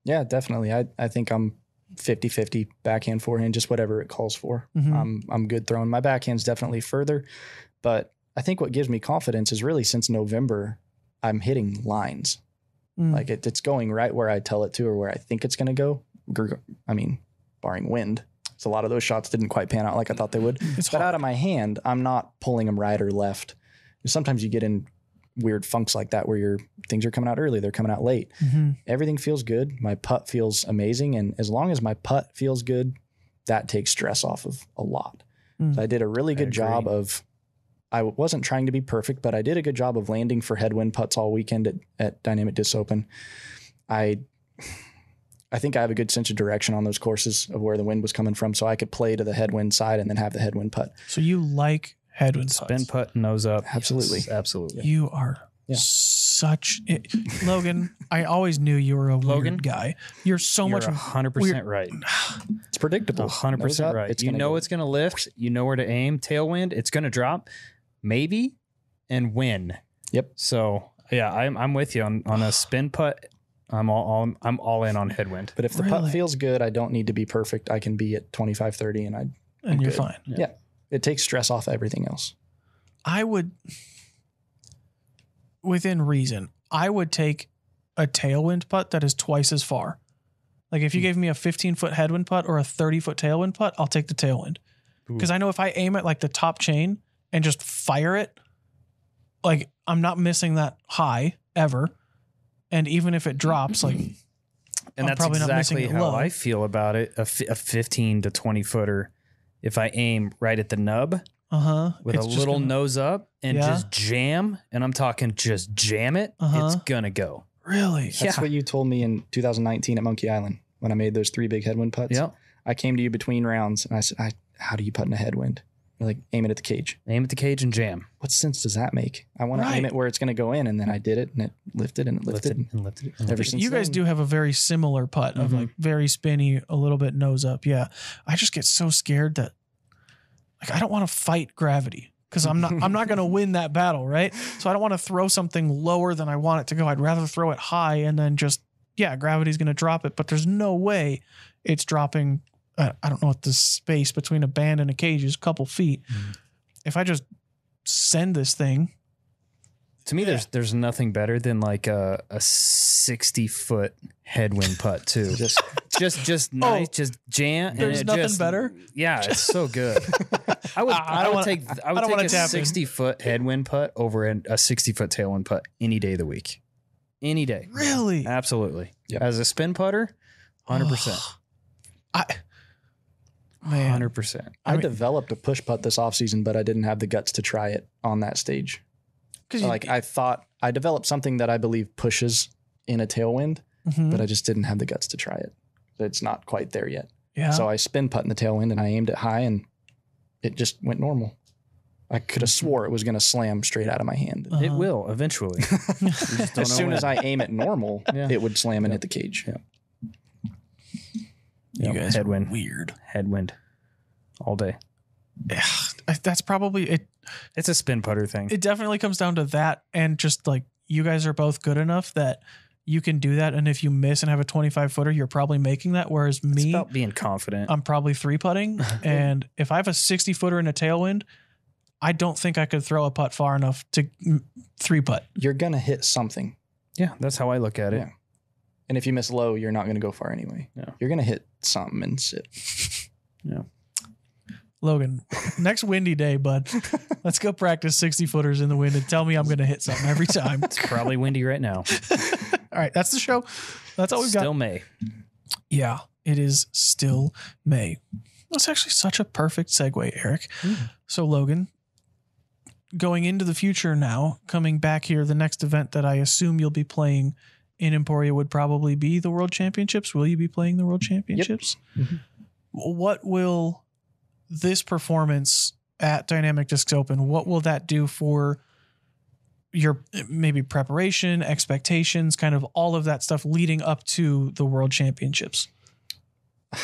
Yeah, definitely. I think I'm 50-50 backhand, forehand, just whatever it calls for. I'm good throwing. My backhand's definitely further, but I think what gives me confidence is really since November, I'm hitting lines. Like it's going right where I tell it to or where I think it's going to go. I mean, barring wind. So a lot of those shots didn't quite pan out like I thought they would. But out of my hand, I'm not pulling them right or left. Sometimes you get in weird funks like that where your things are coming out early, they're coming out late. Everything feels good. My putt feels amazing. And as long as my putt feels good, that takes stress off of a lot. So I did a really good job of, I wasn't trying to be perfect, but I did a good job of landing for headwind putts all weekend at Dynamic Disc Open. I think I have a good sense of direction on those courses of where the wind was coming from. So I could play to the headwind side and then have the headwind putt. So you like headwind spin putt, nose up. Absolutely. Yes, absolutely. You are such Logan. I always knew you were a weird guy. You're so much 100% right. It's predictable. 100% right. You know it's going to lift. You know where to aim. Tailwind. It's going to drop. Maybe and win. Yep. So yeah, I'm with you on a spin putt. I'm all in on headwind. But if the putt feels good, I don't need to be perfect. I can be at 25-30 and you're fine. Yeah. It takes stress off everything else. I would, within reason, I would take a tailwind putt that is twice as far. Like if you gave me a 15-foot headwind putt or a 30-foot tailwind putt, I'll take the tailwind. Because I know if I aim at like the top chain and just fire it, like I'm not missing that high ever. And even if it drops, like, and that's exactly how I feel about it. A 15 to 20 footer. If I aim right at the nub with a little nose up and just jam, and I'm talking just jam it, it's going to go. Really? That's what you told me in 2019 at Monkey Island when I made those 3 big headwind putts. Yep. I came to you between rounds and I said, how do you putt in a headwind? You're like, aim it at the cage. Aim at the cage and jam. What sense does that make? I want to aim it where it's going to go in, and then I did it, and it lifted and it lifted and lifted. Ever since you guys do have a very similar putt of like very spinny, a little bit nose up. Yeah, I just get so scared that like I don't want to fight gravity because I'm not going to win that battle, right? So I don't want to throw something lower than I want it to go. I'd rather throw it high and then just gravity's going to drop it, but there's no way it's dropping. I don't know what the space between a band and a cage is, a couple feet. If I just send this thing. To me, there's nothing better than like a 60-foot headwind putt too. just nice, just jam. There's nothing better. Yeah, it's so good. I would take a 60-foot headwind putt over a 60-foot tailwind putt any day of the week. Any day. Really? Absolutely. Yep. As a spin putter, 100%. 100%. I developed a push putt this offseason, but I didn't have the guts to try it on that stage. So I thought I developed something that I believe pushes in a tailwind, but I just didn't have the guts to try it. It's not quite there yet. Yeah. So I spin putt in the tailwind and I aimed it high and it just went normal. I could have swore it was going to slam straight out of my hand. It will eventually. As soon as I aim it normal, it would slam and hit the cage. Yeah. You guys headwind. Weird. Headwind. All day. Yeah, that's probably it. It's a spin putter thing. It definitely comes down to that. And just like you guys are both good enough that you can do that. And if you miss and have a 25-footer, you're probably making that. Whereas me, it's about being confident. I'm probably 3-putting. And if I have a 60-footer in a tailwind, I don't think I could throw a putt far enough to 3-putt. You're going to hit something. Yeah, that's how I look at it. Yeah. And if you miss low, you're not going to go far anyway. Yeah. You're going to hit something and sit. Yeah. Logan, next windy day, bud. Let's go practice 60-footers in the wind and tell me I'm going to hit something every time. It's probably windy right now. All right, that's the show. That's all we've got. Still May. Yeah, it is still May. That's actually such a perfect segue, Eric. So, Logan, going into the future now, coming back here, the next event that I assume you'll be playing in Emporia would probably be the World Championships. Will you be playing the World Championships? Yep. What will this performance at Dynamic Discs Open, what will that do for your maybe preparation, expectations, kind of all of that stuff leading up to the World Championships?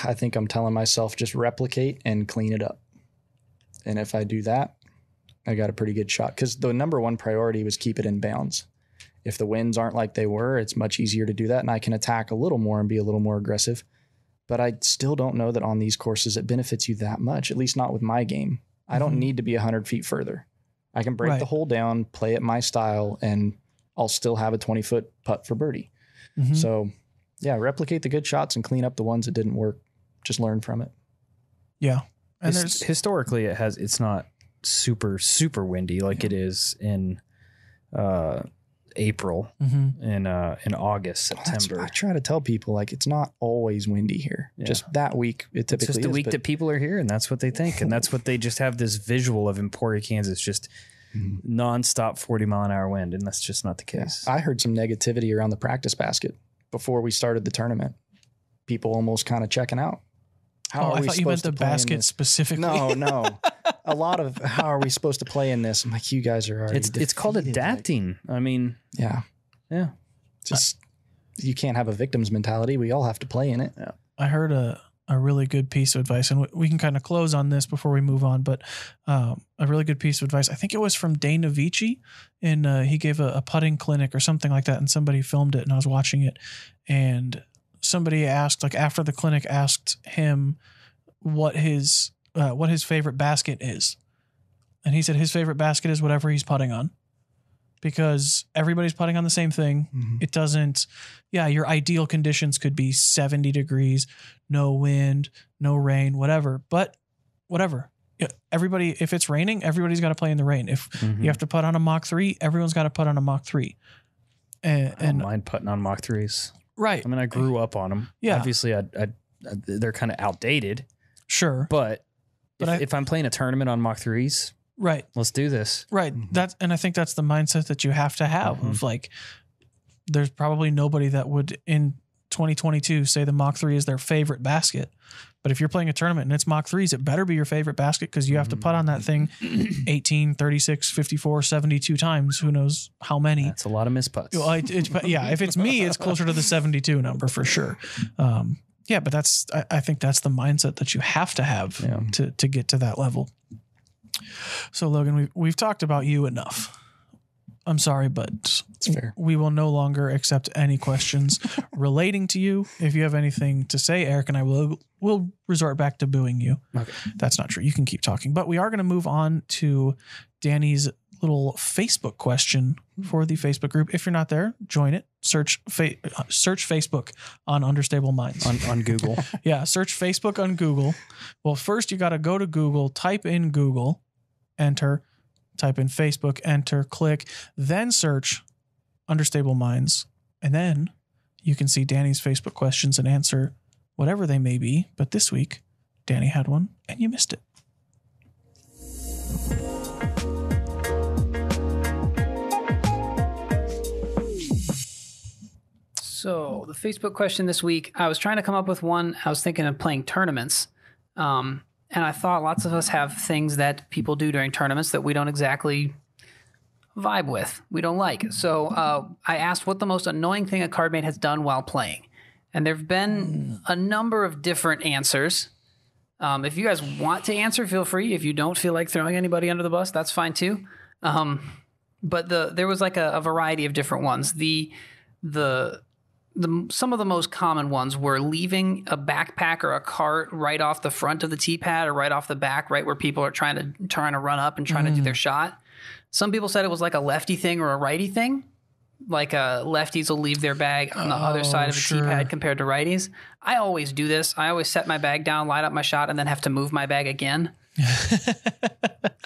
I think I'm telling myself just replicate and clean it up. And if I do that, I got a pretty good shot because the number one priority was keep it in bounds. If the winds aren't like they were, it's much easier to do that. And I can attack a little more and be a little more aggressive. But I still don't know that on these courses it benefits you that much, at least not with my game. I don't need to be 100 feet further. I can break the hole down, play it my style, and I'll still have a 20-foot putt for birdie. So, yeah, replicate the good shots and clean up the ones that didn't work. Just learn from it. Yeah. And historically, it's not super, super windy like it is in April and in August, September. I try to tell people, like, it's not always windy here. Yeah. Just that week, it typically is. It's just the week that people are here, and that's what they think. And that's what they just have this visual of Emporia, Kansas, just nonstop 40-mile-an-hour wind, and that's just not the case. Yeah. I heard some negativity around the practice basket before we started the tournament. People almost kind of checking out. I thought you meant the basket specifically. No. A lot of how are we supposed to play in this? I'm like, you guys are already It's called adapting. Like, I mean, yeah. Just you can't have a victim's mentality. We all have to play in it. Yeah. I heard a really good piece of advice, and we can kind of close on this before we move on. But a really good piece of advice. I think it was from Dana Vici, and he gave a putting clinic or something like that, and somebody filmed it, and I was watching it, and somebody asked, like after the clinic, asked him what his favorite basket is. And he said his favorite basket is whatever he's putting on, because everybody's putting on the same thing. It doesn't, your ideal conditions could be 70 degrees, no wind, no rain, whatever, but whatever. Everybody, if it's raining, everybody's got to play in the rain. If you have to putt on a Mach 3, everyone's got to putt on a Mach 3. I don't mind putting on Mach 3s. Right. I mean, I grew up on them. Yeah. Obviously, they're kind of outdated. Sure. But if I'm playing a tournament on Mach 3s, right, let's do this. Right. And I think that's the mindset that you have to have of like, there's probably nobody that would in 2022 say the Mach 3 is their favorite basket. But if you're playing a tournament and it's Mach 3s, it better be your favorite basket, because you have to putt on that thing 18, 36, 54, 72 times. Who knows how many? That's a lot of misputts. Well, if it's me, it's closer to the 72 number for sure. But I think that's the mindset that you have to have to get to that level. So Logan, we've talked about you enough. I'm sorry, but it's fair. We will no longer accept any questions relating to you. If you have anything to say, Eric and I will resort back to booing you. Okay. That's not true. You can keep talking, but we are going to move on to Danny's little Facebook question for the Facebook group. If you're not there, join it. Search Facebook on Understable Minds on Google. Yeah. Search Facebook on Google. Well, first you got to go to Google, type in Google, enter, type in Facebook, enter, click, then search Understable Minds. And then you can see Danny's Facebook questions and answer whatever they may be. But this week, Danny had one and you missed it. So the Facebook question this week, I was trying to come up with one. I was thinking of playing tournaments. And I thought lots of us have things that people do during tournaments that we don't exactly vibe with, we don't like. So I asked what the most annoying thing a cardmate has done while playing. And there have been a number of different answers. If you guys want to answer, feel free. If you don't feel like throwing anybody under the bus, that's fine too. But there was like a variety of different ones. Some of the most common ones were leaving a backpack or a cart right off the front of the tee pad or right off the back, right where people are trying to run up and trying to do their shot. Some people said it was like a lefty thing or a righty thing. Like lefties will leave their bag on the other side of a tee pad compared to righties. I always do this. I always set my bag down, light up my shot, and then have to move my bag again.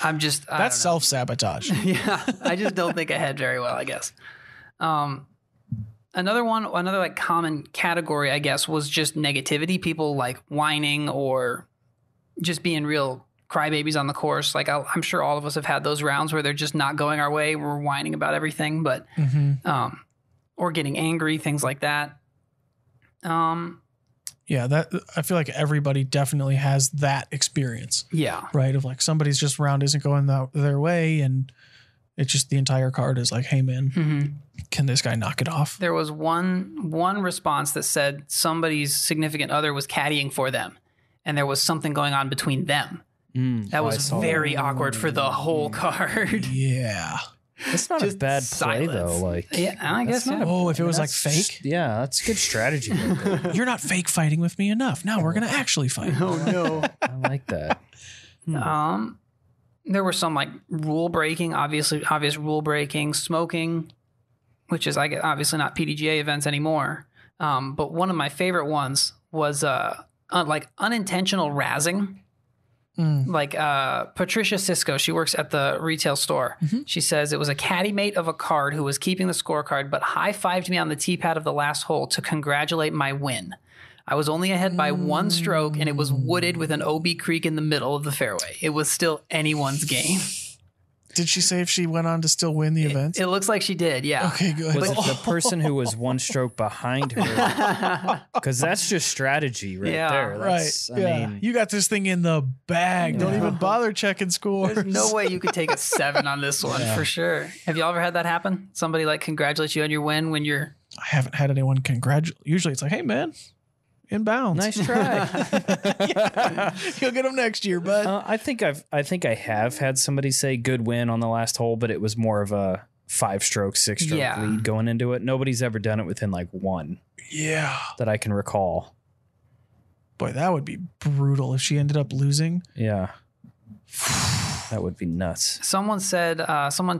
That's self-sabotage. Yeah, I just don't think ahead very well, I guess. Another like common category, I guess, was just negativity. People like whining or just being real crybabies on the course. Like I'm sure all of us have had those rounds where they're just not going our way. We're whining about everything, but or getting angry, things like that. Yeah, that I feel like everybody definitely has that experience. Yeah, right. Of like somebody's just round isn't going their way, and it's just the entire card is like, hey man, can this guy knock it off? There was one response that said somebody's significant other was caddying for them, and there was something going on between them. That was very awkward for the whole card. Yeah. That's not a bad play, though. Like, yeah, I guess. not Oh, if it was like fake? Yeah, that's good strategy. Right there. You're not fake fighting with me enough. Now we're going to actually fight. Oh, no. I like that. There were some like rule breaking, obvious rule breaking, smoking, which is obviously not PDGA events anymore. But one of my favorite ones was like unintentional razzing. Like Patricia Cisco, she works at the retail store. She says it was a caddy mate of a card who was keeping the scorecard, but high-fived me on the tee pad of the last hole to congratulate my win. I was only ahead by one stroke, and it was wooded with an OB creek in the middle of the fairway. It was still anyone's game. Did she say if she went on to still win the event? It looks like she did, yeah. Okay, good. Was it the person who was one stroke behind her? Because that's just strategy right there. That's, right. I mean, you got this thing in the bag. Don't even bother checking scores. There's no way you could take a 7 on this one for sure. Have you all ever had that happen? Somebody like congratulates you on your win when you're... I haven't had anyone congratulate. Usually it's like, hey, man, inbounds. nice try. You'll get them next year, bud. I think I have had somebody say good win on the last hole, but it was more of a 5-stroke, 6-stroke lead going into it. Nobody's ever done it within like one. Yeah. That I can recall. Boy, that would be brutal if she ended up losing. Yeah. That would be nuts. Someone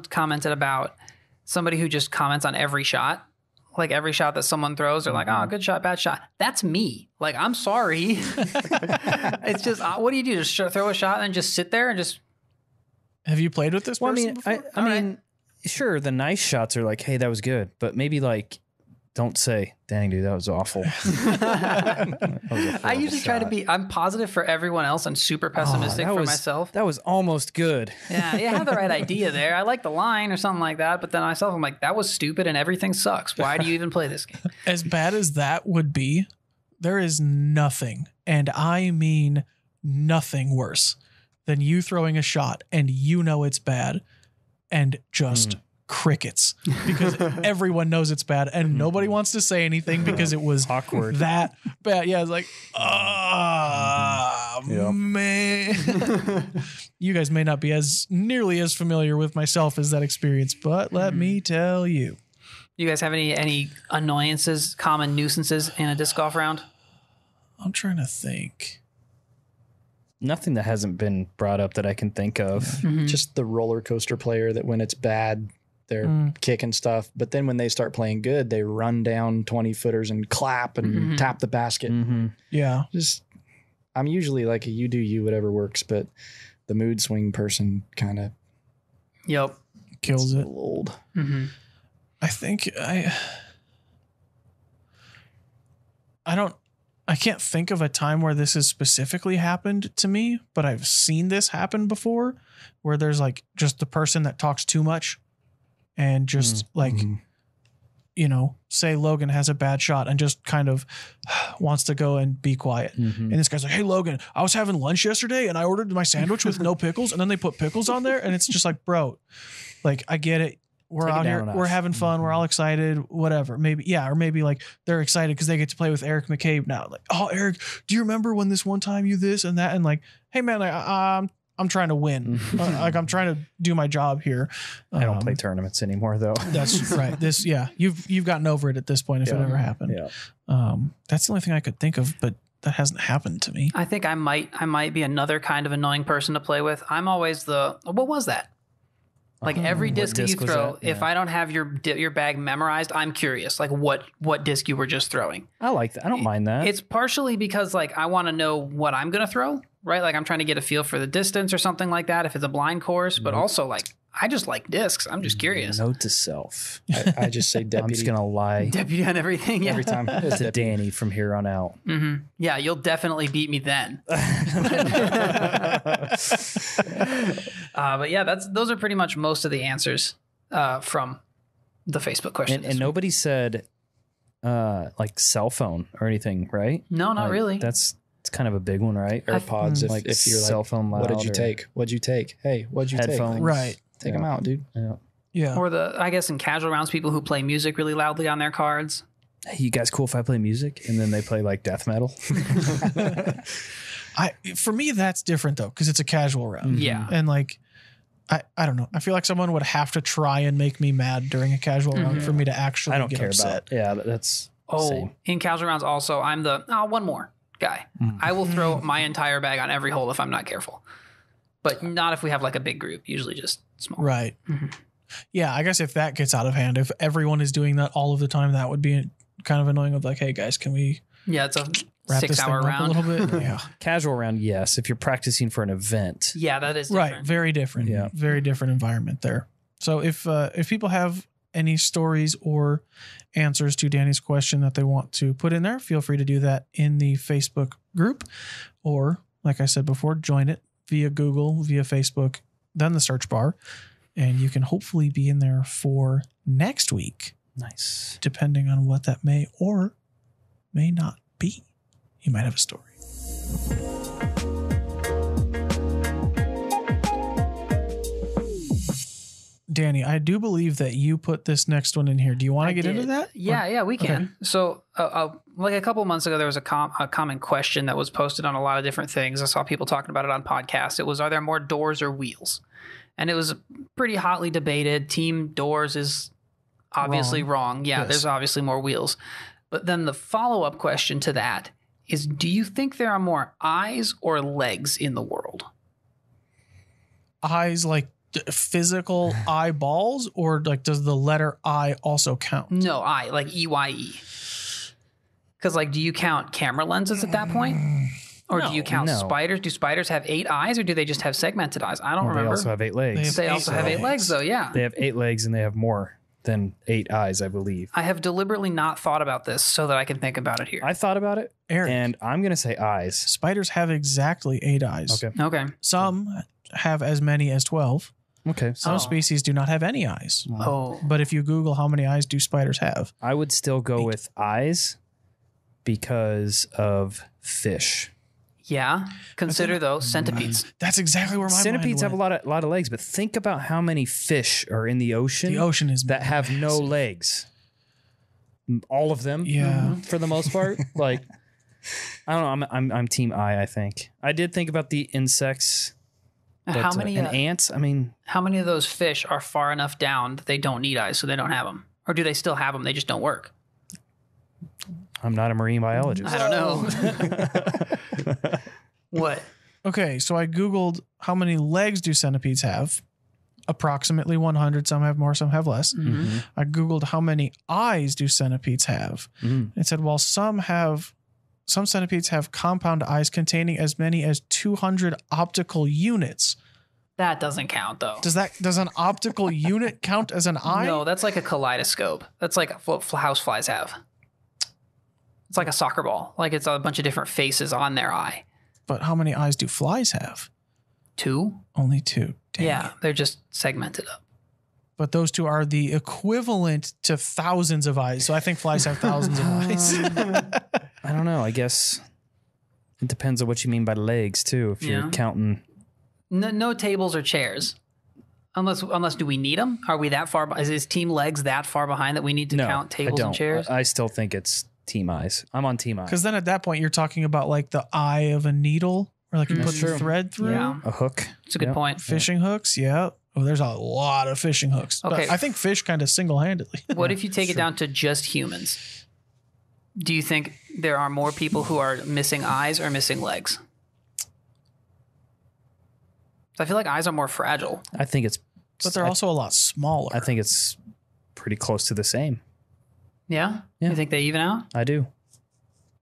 commented about somebody who just comments on every shot. Like every shot that someone throws, they're like, oh, good shot, bad shot. That's me. Like, I'm sorry. It's just, what do you do? Just throw a shot and then just sit there and just... Have you played with this person before? I mean, sure, the nice shots are like, hey, that was good. But maybe like, don't say, dang, dude, that was awful. I usually try to be, I'm positive for everyone else and super pessimistic for myself. That was almost good. Yeah, you have the right idea there. I like the line or something like that. But then myself, I'm like, that was stupid and everything sucks. Why do you even play this game? As bad as that would be, there is nothing, and I mean nothing worse than you throwing a shot and you know it's bad and just crickets, because everyone knows it's bad and nobody wants to say anything because it was awkward that bad. Yeah, it's like, man. You guys may not be nearly as familiar with myself as that experience, but let me tell you. You guys have any annoyances, common nuisances in a disc golf round? I'm trying to think. Nothing that hasn't been brought up that I can think of. Just the roller coaster player that when it's bad, they're kicking stuff. But then when they start playing good, they run down 20 footers and clap and tap the basket. Yeah. I'm usually like you do you, whatever works, but the mood swing person kind of kills it. A little old. I think I can't think of a time where this has specifically happened to me, but I've seen this happen before where there's like just the person that talks too much and just you know, say Logan has a bad shot and just kind of wants to go and be quiet. And this guy's like, hey, Logan, I was having lunch yesterday and I ordered my sandwich with no pickles. And then they put pickles on there. And it's just like, bro, like, I get it. We're out here. We're having fun. We're all excited, whatever. Maybe, yeah. Or maybe like they're excited because they get to play with Eric McCabe now. Like, oh, Eric, do you remember when this one time you this and that? And like, hey, man, I'm trying to win. Like, I'm trying to do my job here. I don't play tournaments anymore, though. That's right. You've gotten over it at this point if it ever happened. Yeah. That's the only thing I could think of, but that hasn't happened to me. I think I might be another kind of annoying person to play with. I'm always what was that? Like every disc that you throw, if I don't have your bag memorized, I'm curious, like what disc you were just throwing. I like that. I don't mind that. It's partially because like I want to know what I'm going to throw, right? Like I'm trying to get a feel for the distance or something like that if it's a blind course, but also like I just like discs. I'm just curious. Note to self. I just say deputy. I'm just going to lie. Deputy on everything. Yeah. Every time. To Danny from here on out. Yeah, you'll definitely beat me then. But yeah, those are pretty much most of the answers from the Facebook question. And nobody said like cell phone or anything, right? No, not really. It's kind of a big one, right? AirPods. If you're like, cell phone loud, what did you take? What'd you take? Hey, what'd you headphones. take? Right. Take them out, dude. Yeah. Or I guess in casual rounds, people who play music really loudly on their cards. Hey, you guys cool if I play music? And then they play like death metal. For me, that's different though, because it's a casual round. Yeah. And like, I don't know. I feel like someone would have to try and make me mad during a casual round for me to actually I don't get care upset. about. Yeah, that's same. In casual rounds also, I'm the one more guy. I will throw my entire bag on every hole if I'm not careful. But not if we have like a big group, usually just small. Right. Yeah, I guess if that gets out of hand, if everyone is doing that all of the time, that would be kind of annoying of like, hey guys, can we Yeah, it's a wrap this 6 hour thing up round. a little bit? Yeah. Casual round, yes. If you're practicing for an event, Yeah, that is different. Right. Very different. Yeah. Very different environment there. So if people have any stories or answers to Danny's question that they want to put in there, feel free to do that in the Facebook group, or like I said before, join it via Google, via Facebook, then the search bar, and you can hopefully be in there for next week, nice. depending on what that may or may not be. You might have a story. Danny, I do believe that you put this next one in here. Do you want to get into that? Yeah, we can. So, like a couple of months ago, there was a common question that was posted on a lot of different things. I saw people talking about it on podcasts. It was, are there more doors or wheels? And it was pretty hotly debated. Team doors is obviously wrong. Yeah, Yes. there's obviously more wheels. But then the follow-up question to that is, do you think there are more eyes or legs in the world? Eyes like physical eyeballs, or like does the letter I also count? No, eye, like EYE. Because, like, do you count camera lenses at that point? Or do you count No. spiders? Do spiders have 8 eyes, or do they just have segmented eyes? I don't They remember. also have 8 legs. They also have 8 legs, though, yeah. They have 8 legs and they have more than 8 eyes, I believe. I have deliberately not thought about this so that I can think about it here. I thought about it, Eric, and I'm going to say eyes. spiders have exactly 8 eyes. Okay. Okay. Some have as many as 12. Okay. Some species do not have any eyes. Oh. But if you Google how many eyes do spiders have, I would still go with eyes because of fish. Yeah. Consider, though, centipedes. that's exactly where my Centipedes have mind a lot of legs, but think about how many fish are in the ocean, The ocean is that have no legs. All of them, Yeah. for the most part. Like, I don't know. I'm team eye. I think I did think about the insects. But, How many and ants? I mean, how many of those fish are far enough down that they don't need eyes, so they don't have them? Or do they still have them, they just don't work? I'm not a marine biologist. I don't know. What? Okay, so I Googled how many legs do centipedes have. Approximately 100. Some have more, some have less. Mm-hmm. I Googled how many eyes do centipedes have. It said, well, some centipedes have compound eyes containing as many as 200 optical units. That doesn't count, though. Does an optical unit count as an eye? No, that's like a kaleidoscope. That's like what houseflies have. It's like a soccer ball. Like, it's a bunch of different faces on their eye. But how many eyes do flies have? 2? Only 2. Dang Yeah, it. they're just segmented up. But those 2 are the equivalent to thousands of eyes. So I think flies have thousands of eyes. I don't know. I guess it depends on what you mean by legs too. If you're Yeah. counting, No tables or chairs. Unless do we need them? Are we that far? Is team legs that far behind that we need to no, count I tables don't. and chairs? I still think it's team eyes. I'm on team eyes. Because then at that point, you're talking about like the eye of a needle, or like you put the true. thread through. Yeah. A hook. It's a good Yep. point. Fishing hooks. Yeah. Oh, there's a lot of fishing hooks. But Okay. I think fish kind of single-handedly. What if you take it down to just humans? Do you think there are more people who are missing eyes or missing legs? I feel like eyes are more fragile. I think it's. But they're also a lot smaller. I think it's pretty close to the same. Yeah? Yeah. You think they even out? I do.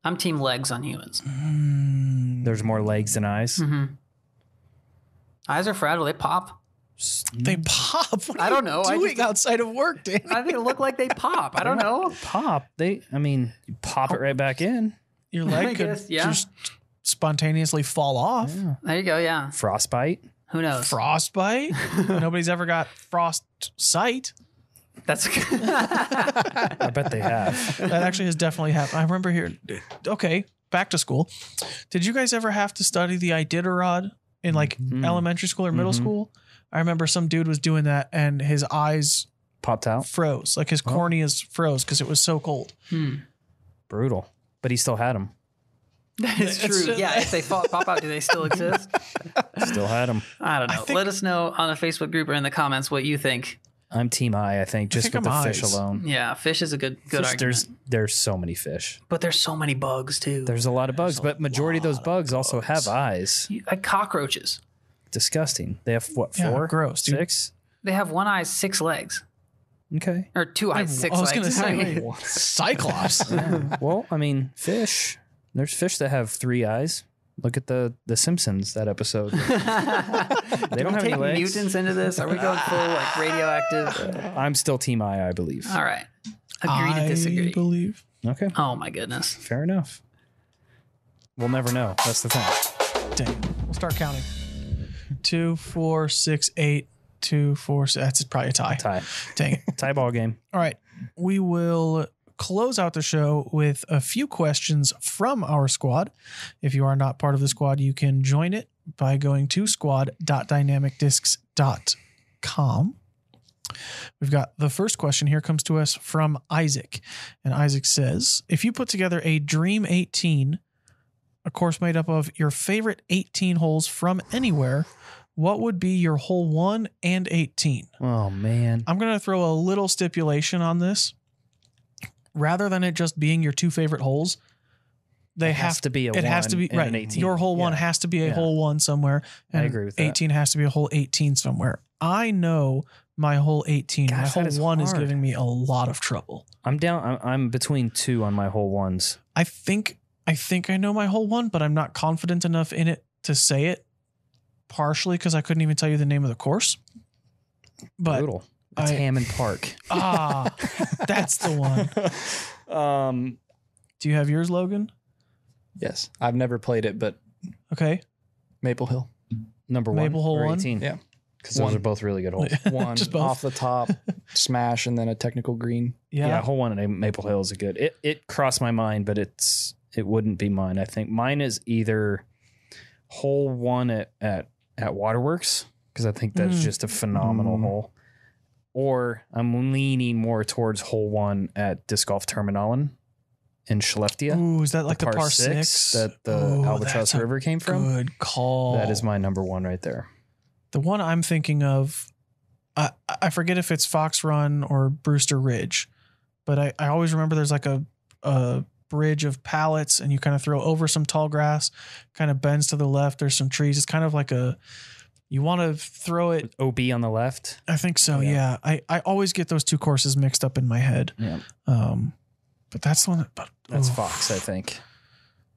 I'm team legs on humans. There's more legs than eyes. Mm-hmm. Eyes are fragile. They pop. They pop. What I are don't you know. I doing just- outside of work, Dan? I think it look like they pop. I don't know. Pop. You pop it right back in. Your I leg could guess, yeah. just spontaneously fall off. There you go. Yeah. Frostbite. Who knows? Frostbite. Nobody's ever got frost sight. That's I bet they have. That actually has definitely happened. I remember here. Okay, back to school. Did you guys ever have to study the Iditarod in like elementary school or middle school? I remember some dude was doing that and his eyes Popped out. froze. Like his corneas froze because it was so cold. Brutal. But he still had them. It's true. Yeah, if they pop out, do they still exist? Still had them. I don't know. Let us know on the Facebook group or in the comments what you think. I'm team I think, just with the fish alone. Yeah, fish is a good argument. There's so many fish. But there's so many bugs, too. There's a lot of bugs, but majority of those bugs also have eyes. Like cockroaches. Disgusting. They have, what, Yeah, 4? gross, dude. 6? They have one eye, 6 legs. Okay. Or 2 eyes, 6 legs. I was going to say, Cyclops. Well, I mean, fish. There's fish that have 3 eyes. Look at the Simpsons, that episode. They don't have any legs. Mutants into this? Are we going full like radioactive? I'm still team I believe. All right. Agree to disagree. I believe. Okay. Oh my goodness. Fair enough. We'll never know. That's the thing. Dang. We'll start counting. 2, 4, 6, 8, 2, 4, 6. That's probably a tie. Tie. Dang it. Tie ball game. All right. We will close out the show with a few questions from our squad. If you are not part of the squad, you can join it by going to squad.dynamicdiscs.com. We've got the first question here comes to us from Isaac. And Isaac says, if you put together a Dream 18, a course made up of your favorite 18 holes from anywhere, what would be your hole 1 and 18? Oh, man. I'm going to throw a little stipulation on this. Rather than it just being your 2 favorite holes, It has to be a 1 and right. an 18. Your hole 1 has to be a hole 1 somewhere. And I agree with that. 18 has to be a hole 18 somewhere. I know my hole 18. Gosh, my that is hole 1 is hard. giving me a lot of trouble. I'm down. I'm between 2 on my hole 1s. I think I know my hole 1, but I'm not confident enough in it to say it. Partially because I couldn't even tell you the name of the course. But Brutal. It's Hammond Park. That's the one. Do you have yours, Logan? Yes. I've never played it, but Okay. Maple Hill. Number 1 Maple hole or 1? 18? Yeah. Because those are both really good holes. One Just both. off the top, smash, and then a technical green. Yeah, hole 1 at Maple Hill is a good. It crossed my mind, but it wouldn't be mine. I think mine is either hole 1 at Waterworks, because I think that's just a phenomenal hole, or I'm leaning more towards hole 1 at Disc Golf Terminalen in Skellefteå. Ooh, is that like the par 6 that the Albatross River came from? Good call. That is my number 1 right there. The one I'm thinking of, I forget if it's Fox Run or Brewster Ridge, but I always remember there's like a bridge of pallets and you kind of throw over some tall grass, kind of bends to the left. There's some trees. It's kind of like you want to throw it. OB on the left. I think so. Yeah. I always get those 2 courses mixed up in my head. Yeah. But that's the one That's Fox, I think.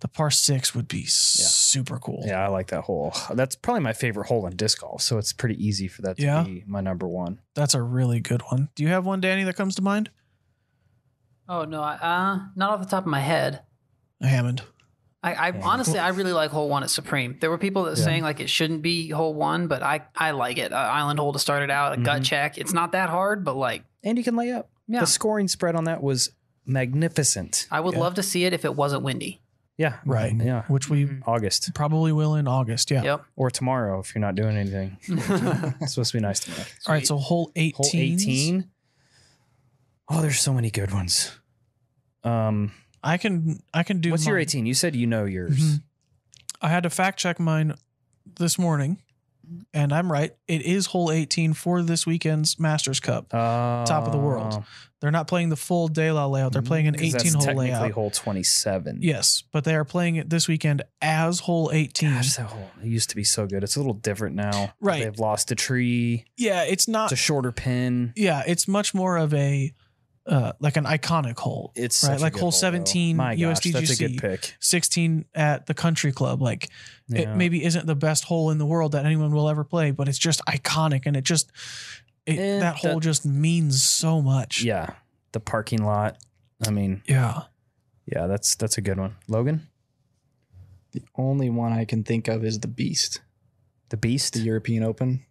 The par 6 would be super cool. Yeah, I like that hole. That's probably my favorite hole in disc golf, so it's pretty easy for that to be my number 1. That's a really good one. Do you have one, Danny, that comes to mind? Oh, no. Not off the top of my head. Hammond. I honestly, I really like hole 1 at Supreme. There were people that were saying like it shouldn't be hole 1, but I like it. Island hole to start it out, a gut check. It's not that hard, but like. And you can lay up. Yeah. The scoring spread on that was magnificent. I would love to see it if it wasn't windy. Yeah. Right. Yeah. Which we August. probably will in August. Yeah. Yep. Or tomorrow if you're not doing anything. It's supposed to be nice tomorrow. All right. So hole 18. Hole 18. Oh, there's so many good ones. I can do. What's your mine. 18? You said you know yours. Mhm. I had to fact check mine this morning, and I'm right. It is hole 18 for this weekend's Masters Cup, top of the world. They're not playing the full De La layout. They're playing an 18 that's hole technically layout. hole 27. Yes, but they are playing it this weekend as hole 18. Gosh, that hole it used to be so good. It's a little different now. Right. They've lost a tree. Yeah, it's not. It's a shorter pin. Yeah, it's much more of a like an iconic hole. It's right, such a like good hole though. 17 My gosh, USDGC. that's a good pick. 16 at the Country Club. Like it Yeah. maybe isn't the best hole in the world that anyone will ever play, but it's just iconic, and that hole just means so much. Yeah. The parking lot. I mean, Yeah. yeah, that's a good one. Logan? The only one I can think of is the Beast, The Beast? the European Open.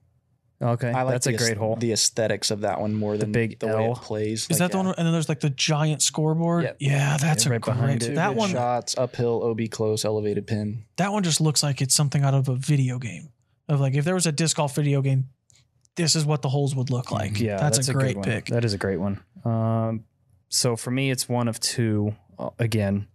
Okay. I like that's a great hole. The aesthetics of that one more than big the way L. it plays. Is that the one? And then there's like the giant scoreboard. Yep. Yeah, that's Yeah, a right behind great. it. That Good one. shots, uphill, OB close, elevated pin. That one just looks like it's something out of a video game. Of like if there was a disc golf video game, this is what the holes would look like. Yeah, that's a great good one. pick. That is a great one. So for me, it's one of 2. Again,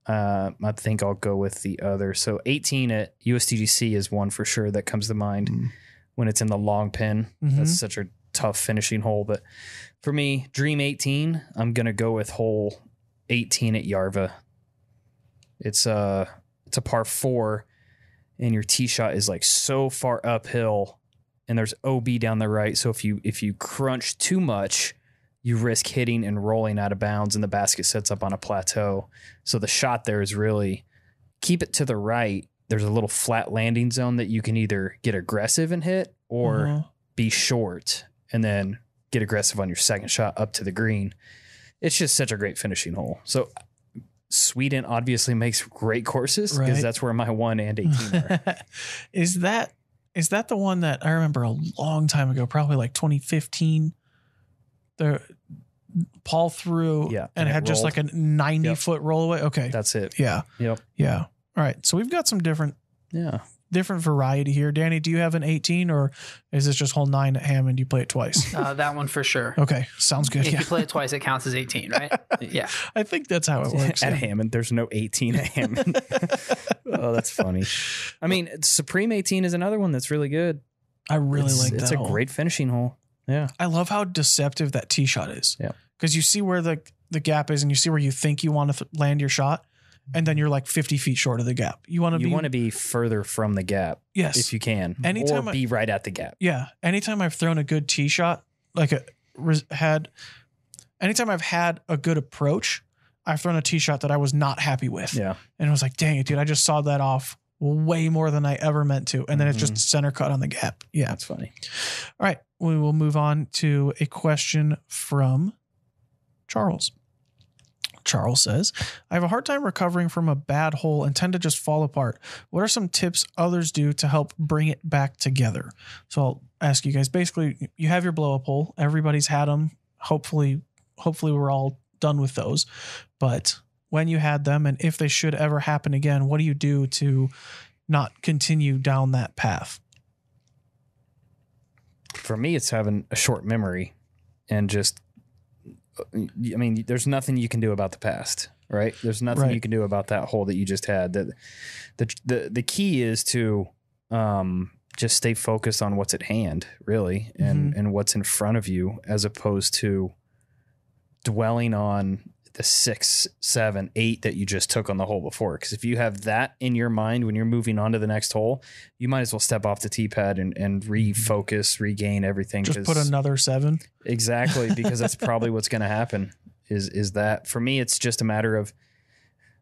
I think I'll go with the other. So 18 at USDGC is one for sure that comes to mind when it's in the long pin. That's such a tough finishing hole. But for me, Dream 18, I'm going to go with hole 18 at Yarva. It's a par 4, and your tee shot is like so far uphill, and there's OB down the right. So if you crunch too much, you risk hitting and rolling out of bounds, and the basket sets up on a plateau. So the shot there is really keep it to the right. There's a little flat landing zone that you can either get aggressive and hit or be short and then get aggressive on your second shot up to the green. It's just such a great finishing hole. So Sweden obviously makes great courses because that's where my 1 and 18 are. Is that the one that I remember a long time ago, probably like 2015? The Paul threw and it had just like a 90-foot roll away. Okay. That's it. Yeah. Yep. Yeah. All right. So we've got some different variety here. Danny, do you have an 18 or is this just hole 9 at Hammond? You play it twice? That one for sure. Okay. Sounds good. If you play it twice, it counts as 18, right? Yeah. I think that's how it works. At Hammond, there's no 18 at Hammond. Oh, that's funny. I mean, Supreme 18 is another one that's really good. I really like that. It's a great finishing hole. Yeah. I love how deceptive that tee shot is. Yeah. Because you see where the gap is and you see where you think you want to land your shot. And then you're like 50 feet short of the gap. You want to be further from the gap. Yes. If you can. Anytime or be right at the gap. Yeah. Anytime I've thrown a good tee shot, anytime I've had a good approach, I've thrown a tee shot that I was not happy with. Yeah. And I was like, dang it, dude, I just sawed that off way more than I ever meant to. And then it's just center cut on the gap. Yeah. That's funny. All right. We will move on to a question from Charles. Charles says, I have a hard time recovering from a bad hole and tend to just fall apart. What are some tips others do to help bring it back together? So I'll ask you guys, basically, you have your blow up hole. Everybody's had them. Hopefully we're all done with those. But when you had them and if they should ever happen again, what do you do to not continue down that path? For me, it's having a short memory and just, I mean, there's nothing you can do about the past, right? There's nothing you can do about that hole that you just had. The key is to just stay focused on what's at hand, really, and what's in front of you, as opposed to dwelling on the 6, 7, 8 that you just took on the hole before. Because if you have that in your mind when you're moving on to the next hole, you might as well step off the tee pad and refocus, regain everything. Just put another 7. Exactly, because that's probably what's going to happen. Is that for me? It's just a matter of,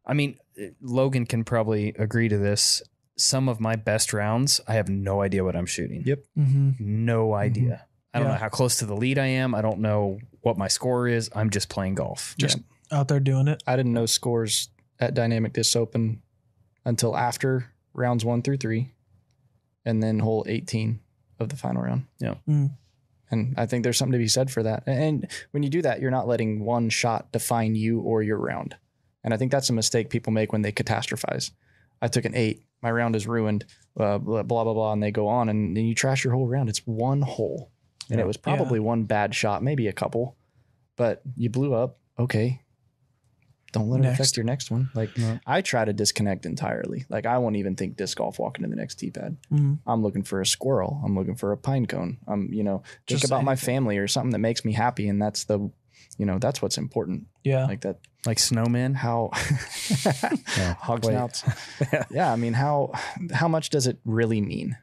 I mean, Logan can probably agree to this. Some of my best rounds, I have no idea what I'm shooting. Yep. No idea. I don't know how close to the lead I am. I don't know what my score is. I'm just playing golf. Just out there doing it. I didn't know scores at Dynamic Disc Open until after rounds 1 through 3 and then hole 18 of the final round. Yeah. And I think there's something to be said for that. And when you do that, you're not letting one shot define you or your round. And I think that's a mistake people make when they catastrophize. I took an 8. My round is ruined, blah, blah, blah, and they go on and then you trash your whole round. It's one hole. And it was probably one bad shot, maybe a couple, but you blew up. Okay. Don't let it affect your next one. Like I try to disconnect entirely. Like I won't even think disc golf walking to the next tee pad. I'm looking for a squirrel. I'm looking for a pine cone. I'm, think about my family or something that makes me happy. And that's that's what's important. Yeah. Like that. Like snowmen. How hog snouts. Yeah. I mean, how much does it really mean?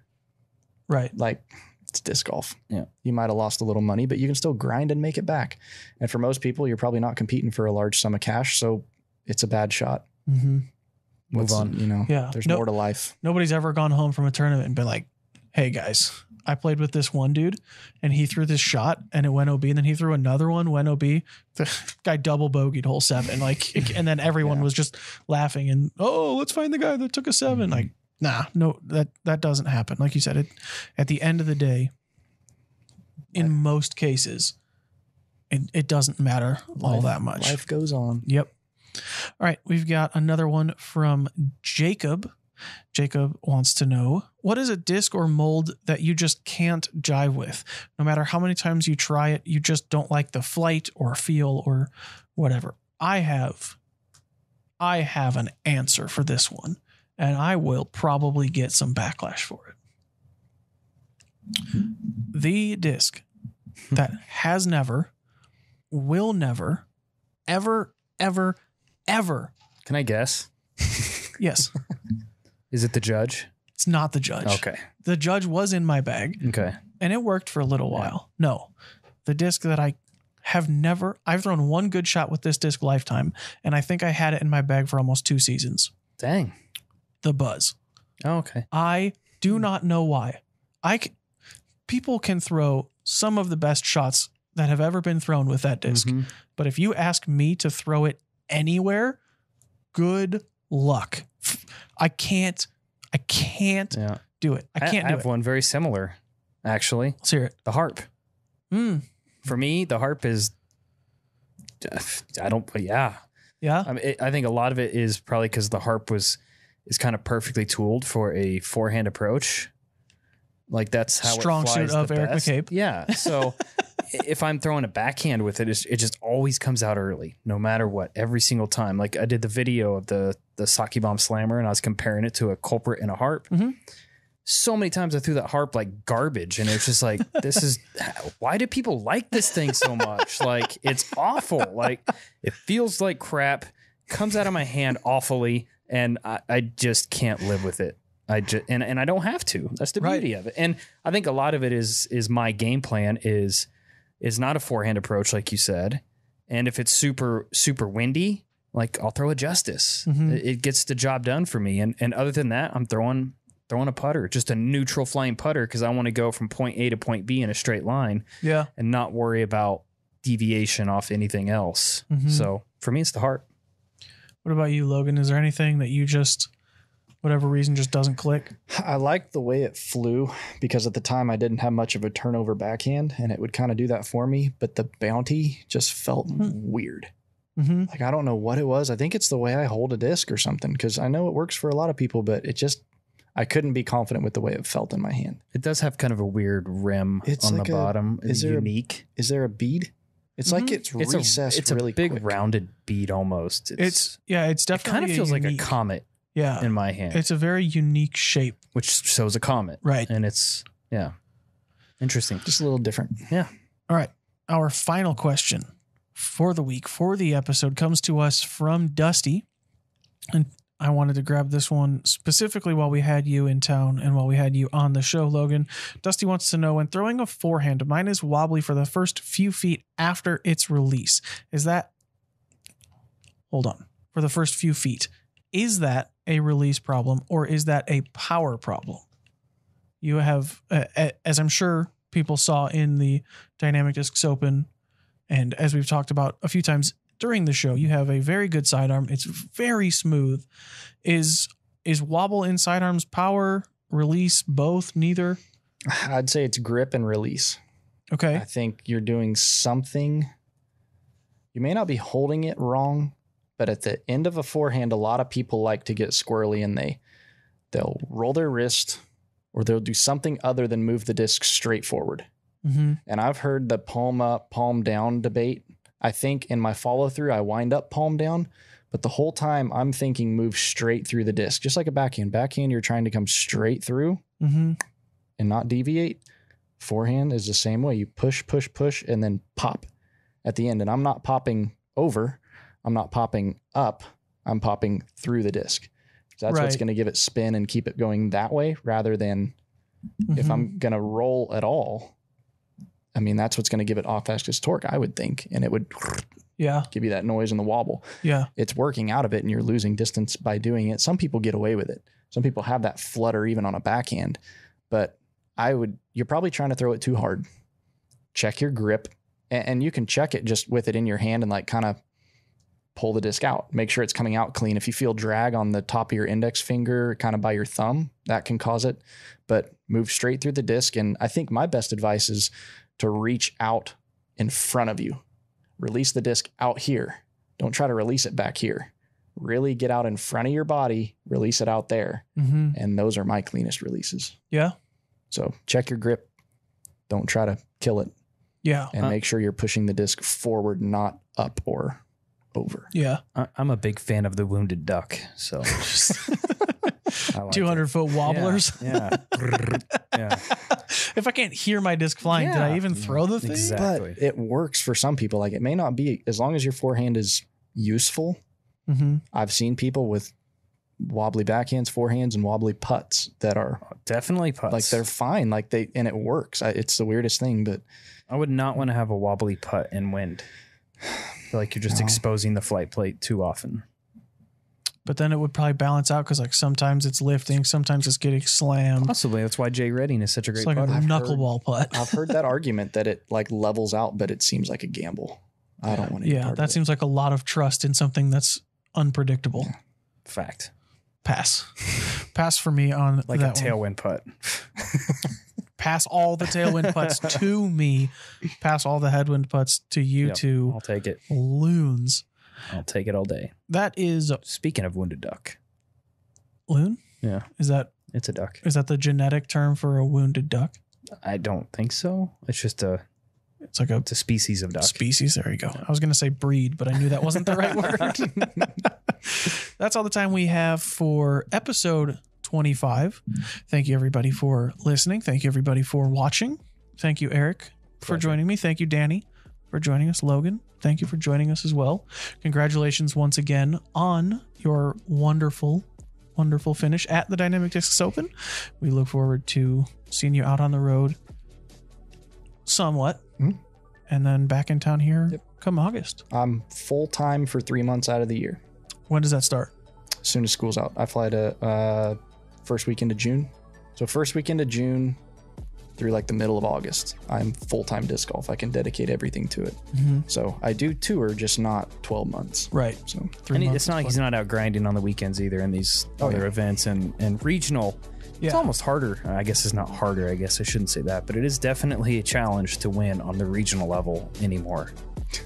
Right. Like it's disc golf. Yeah. You might have lost a little money, but you can still grind and make it back. And for most people, you're probably not competing for a large sum of cash. So it's a bad shot. Move on. There's more to life. Nobody's ever gone home from a tournament and been like, hey guys, I played with this one dude and he threw this shot and it went OB and then he threw another one, went OB. The guy double bogeyed hole 7. And then everyone was just laughing and, let's find the guy that took a 7. Like, nah, no, that doesn't happen. Like you said, at the end of the day, in most cases, it doesn't matter all that much. Life goes on. Yep. All right. We've got another one from Jacob. Jacob wants to know, what is a disc or mold that you just can't jive with? No matter how many times you try it, you just don't like the flight or feel or whatever. I have I have an answer for this one, and I will probably get some backlash for it. The disc that has never, will never, ever, ever, ever. Can I guess? Yes. Is it the Judge? It's not the Judge. Okay. The Judge was in my bag. Okay. And it worked for a little while. No. The disc that I've thrown one good shot with this disc lifetime, and I think I had it in my bag for almost 2 seasons. Dang. The Buzz. Oh, okay. I do not know why. People can throw some of the best shots that have ever been thrown with that disc. Mm-hmm. But if you ask me to throw it anywhere, good luck. I can't do it. I can't do it. I have one very similar, actually. Let's hear it. The harp. For me, the harp is, yeah. I mean, I think a lot of it is probably because the harp is kind of perfectly tooled for a forehand approach. Like that's how strong it flies suit of the Eric best. McCabe. Yeah. So if I'm throwing a backhand with it, it just always comes out early, no matter what, every single time. Like I did the video of the Sake Bomb Slammer, and I was comparing it to a culprit and a harp. Mm-hmm. So many times I threw that harp like garbage, and it's just like, why do people like this thing so much? Like it's awful. Like it feels like crap, comes out of my hand awfully, and I just can't live with it. And I don't have to. That's the beauty of it. And I think a lot of it is my game plan is not a forehand approach, like you said. And if it's super, super windy, like I'll throw a Justice. Mm-hmm. It gets the job done for me. And other than that, I'm throwing a putter, just a neutral flying putter, because I want to go from point A to point B in a straight line. Yeah. And not worry about deviation off anything else. Mm-hmm. So for me, it's the heart. What about you, Logan? Is there anything that you just, whatever reason, just doesn't click? I liked the way it flew because at the time I didn't have much of a turnover backhand, and it would kind of do that for me. But the bounty just felt weird. Mm-hmm. Like, I don't know what it was. I think it's the way I hold a disc or something, because I know it works for a lot of people, but I couldn't be confident with the way it felt in my hand. It does have kind of a weird rim on the bottom. Is it unique? Is there a bead? It's like it's recessed. It's really a big quick. Rounded bead almost. It's definitely. It kind of feels like a comet. Yeah, in my hand. It's a very unique shape, which shows a comet. Right. And it's, interesting. Just a little different. Yeah. All right. Our final question for the week, for the episode, comes to us from Dusty. And I wanted to grab this one specifically while we had you in town and while we had you on the show, Logan. Dusty wants to know, when throwing a forehand, mine is wobbly for the first few feet after its release. For the first few feet. Is that a release problem, or is that a power problem? You have, as I'm sure people saw in the Dynamic Discs Open, and as we've talked about a few times during the show, you have a very good sidearm. It's very smooth. Is wobble in sidearms power, release, both, neither? I'd say it's grip and release. Okay. I think you're doing something. You may not be holding it wrong, but at the end of a forehand, a lot of people like to get squirrely, and they'll roll their wrist, or they'll do something other than move the disc straight forward. Mm-hmm. And I've heard the palm up, palm down debate. I think in my follow through, I wind up palm down, but the whole time I'm thinking move straight through the disc, just like a backhand. Backhand, you're trying to come straight through and not deviate. Forehand is the same way. You push, push, push, and then pop at the end. And I'm not popping over. I'm not popping up. I'm popping through the disc. That's what's going to give it spin and keep it going that way, rather than if I'm going to roll at all. I mean, that's what's going to give it off fastest torque, I would think. And it would give you that noise and the wobble. Yeah. It's working out of it, and you're losing distance by doing it. Some people get away with it. Some people have that flutter even on a backhand, but you're probably trying to throw it too hard. Check your grip, and you can check it just with it in your hand and like kind of pull the disc out, make sure it's coming out clean. If you feel drag on the top of your index finger, kind of by your thumb, that can cause it, but move straight through the disc. And I think my best advice is to reach out in front of you, release the disc out here. Don't try to release it back here. Really get out in front of your body, release it out there. Mm-hmm. And those are my cleanest releases. Yeah. So check your grip. Don't try to kill it. Yeah. And make sure you're pushing the disc forward, not up or over. Yeah. I'm a big fan of the wounded duck. So I like 200-foot wobblers. Yeah. Yeah. If I can't hear my disc flying, did I even throw the thing? Exactly. But it works for some people. Like, it may not be, as long as your forehand is useful. Mm-hmm. I've seen people with wobbly backhands, forehands, and wobbly putts that are Definitely putts. like, they're fine. Like, and it works. It's the weirdest thing, but I would not want to have a wobbly putt in wind. I feel like you're just exposing the flight plate too often. But then it would probably balance out because like sometimes it's lifting, sometimes it's getting slammed. Possibly. That's why Jay Redding is such a great It's like putter. a knuckleball putt. I've heard that argument that it like levels out, but it seems like a gamble. I don't want to. Yeah, that seems like a lot of trust in something that's unpredictable. Yeah. Fact. Pass. Pass for me on Like that a tailwind putt. Pass all the tailwind putts to me. Pass all the headwind putts to you two. I'll take it. Loons. I'll take it all day. That is Speaking of wounded duck. loon? Yeah. Is that It's a duck. the genetic term for a wounded duck? I don't think so. It's just It's like a it's a species of duck. species. There you go. I was going to say breed, but I knew that wasn't the right word. That's all the time we have for episode 25. Thank you, everybody, for listening. Thank you, everybody, for watching. Thank you, Eric, for joining me. Thank you, Danny, for joining us. Logan, thank you for joining us as well. Congratulations once again on your wonderful, wonderful finish at the Dynamic Discs Open. We look forward to seeing you out on the road somewhat. Mhm. And then back in town here come August. I'm full time for 3 months out of the year. When does that start? As soon as school's out, I fly to first weekend of June. So first weekend of June through like the middle of August, I'm full time disc golf. I can dedicate everything to it. Mm-hmm. So I do tour, just not 12 months. Right. So 3 And months it's not like is he's not out grinding on the weekends either in these Oh, other yeah. events and regional. Yeah. It's almost harder. I guess it's not harder. I guess I shouldn't say that, but it is definitely a challenge to win on the regional level anymore.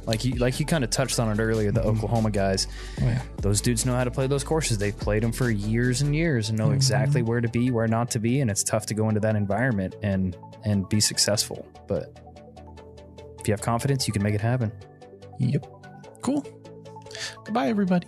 Like you kind of touched on it earlier, the Oklahoma guys. Oh, yeah. Those dudes know how to play those courses. They've played them for years and years and know exactly where to be, where not to be, and it's tough to go into that environment and be successful. But if you have confidence, you can make it happen. Yep. cool. Goodbye, everybody.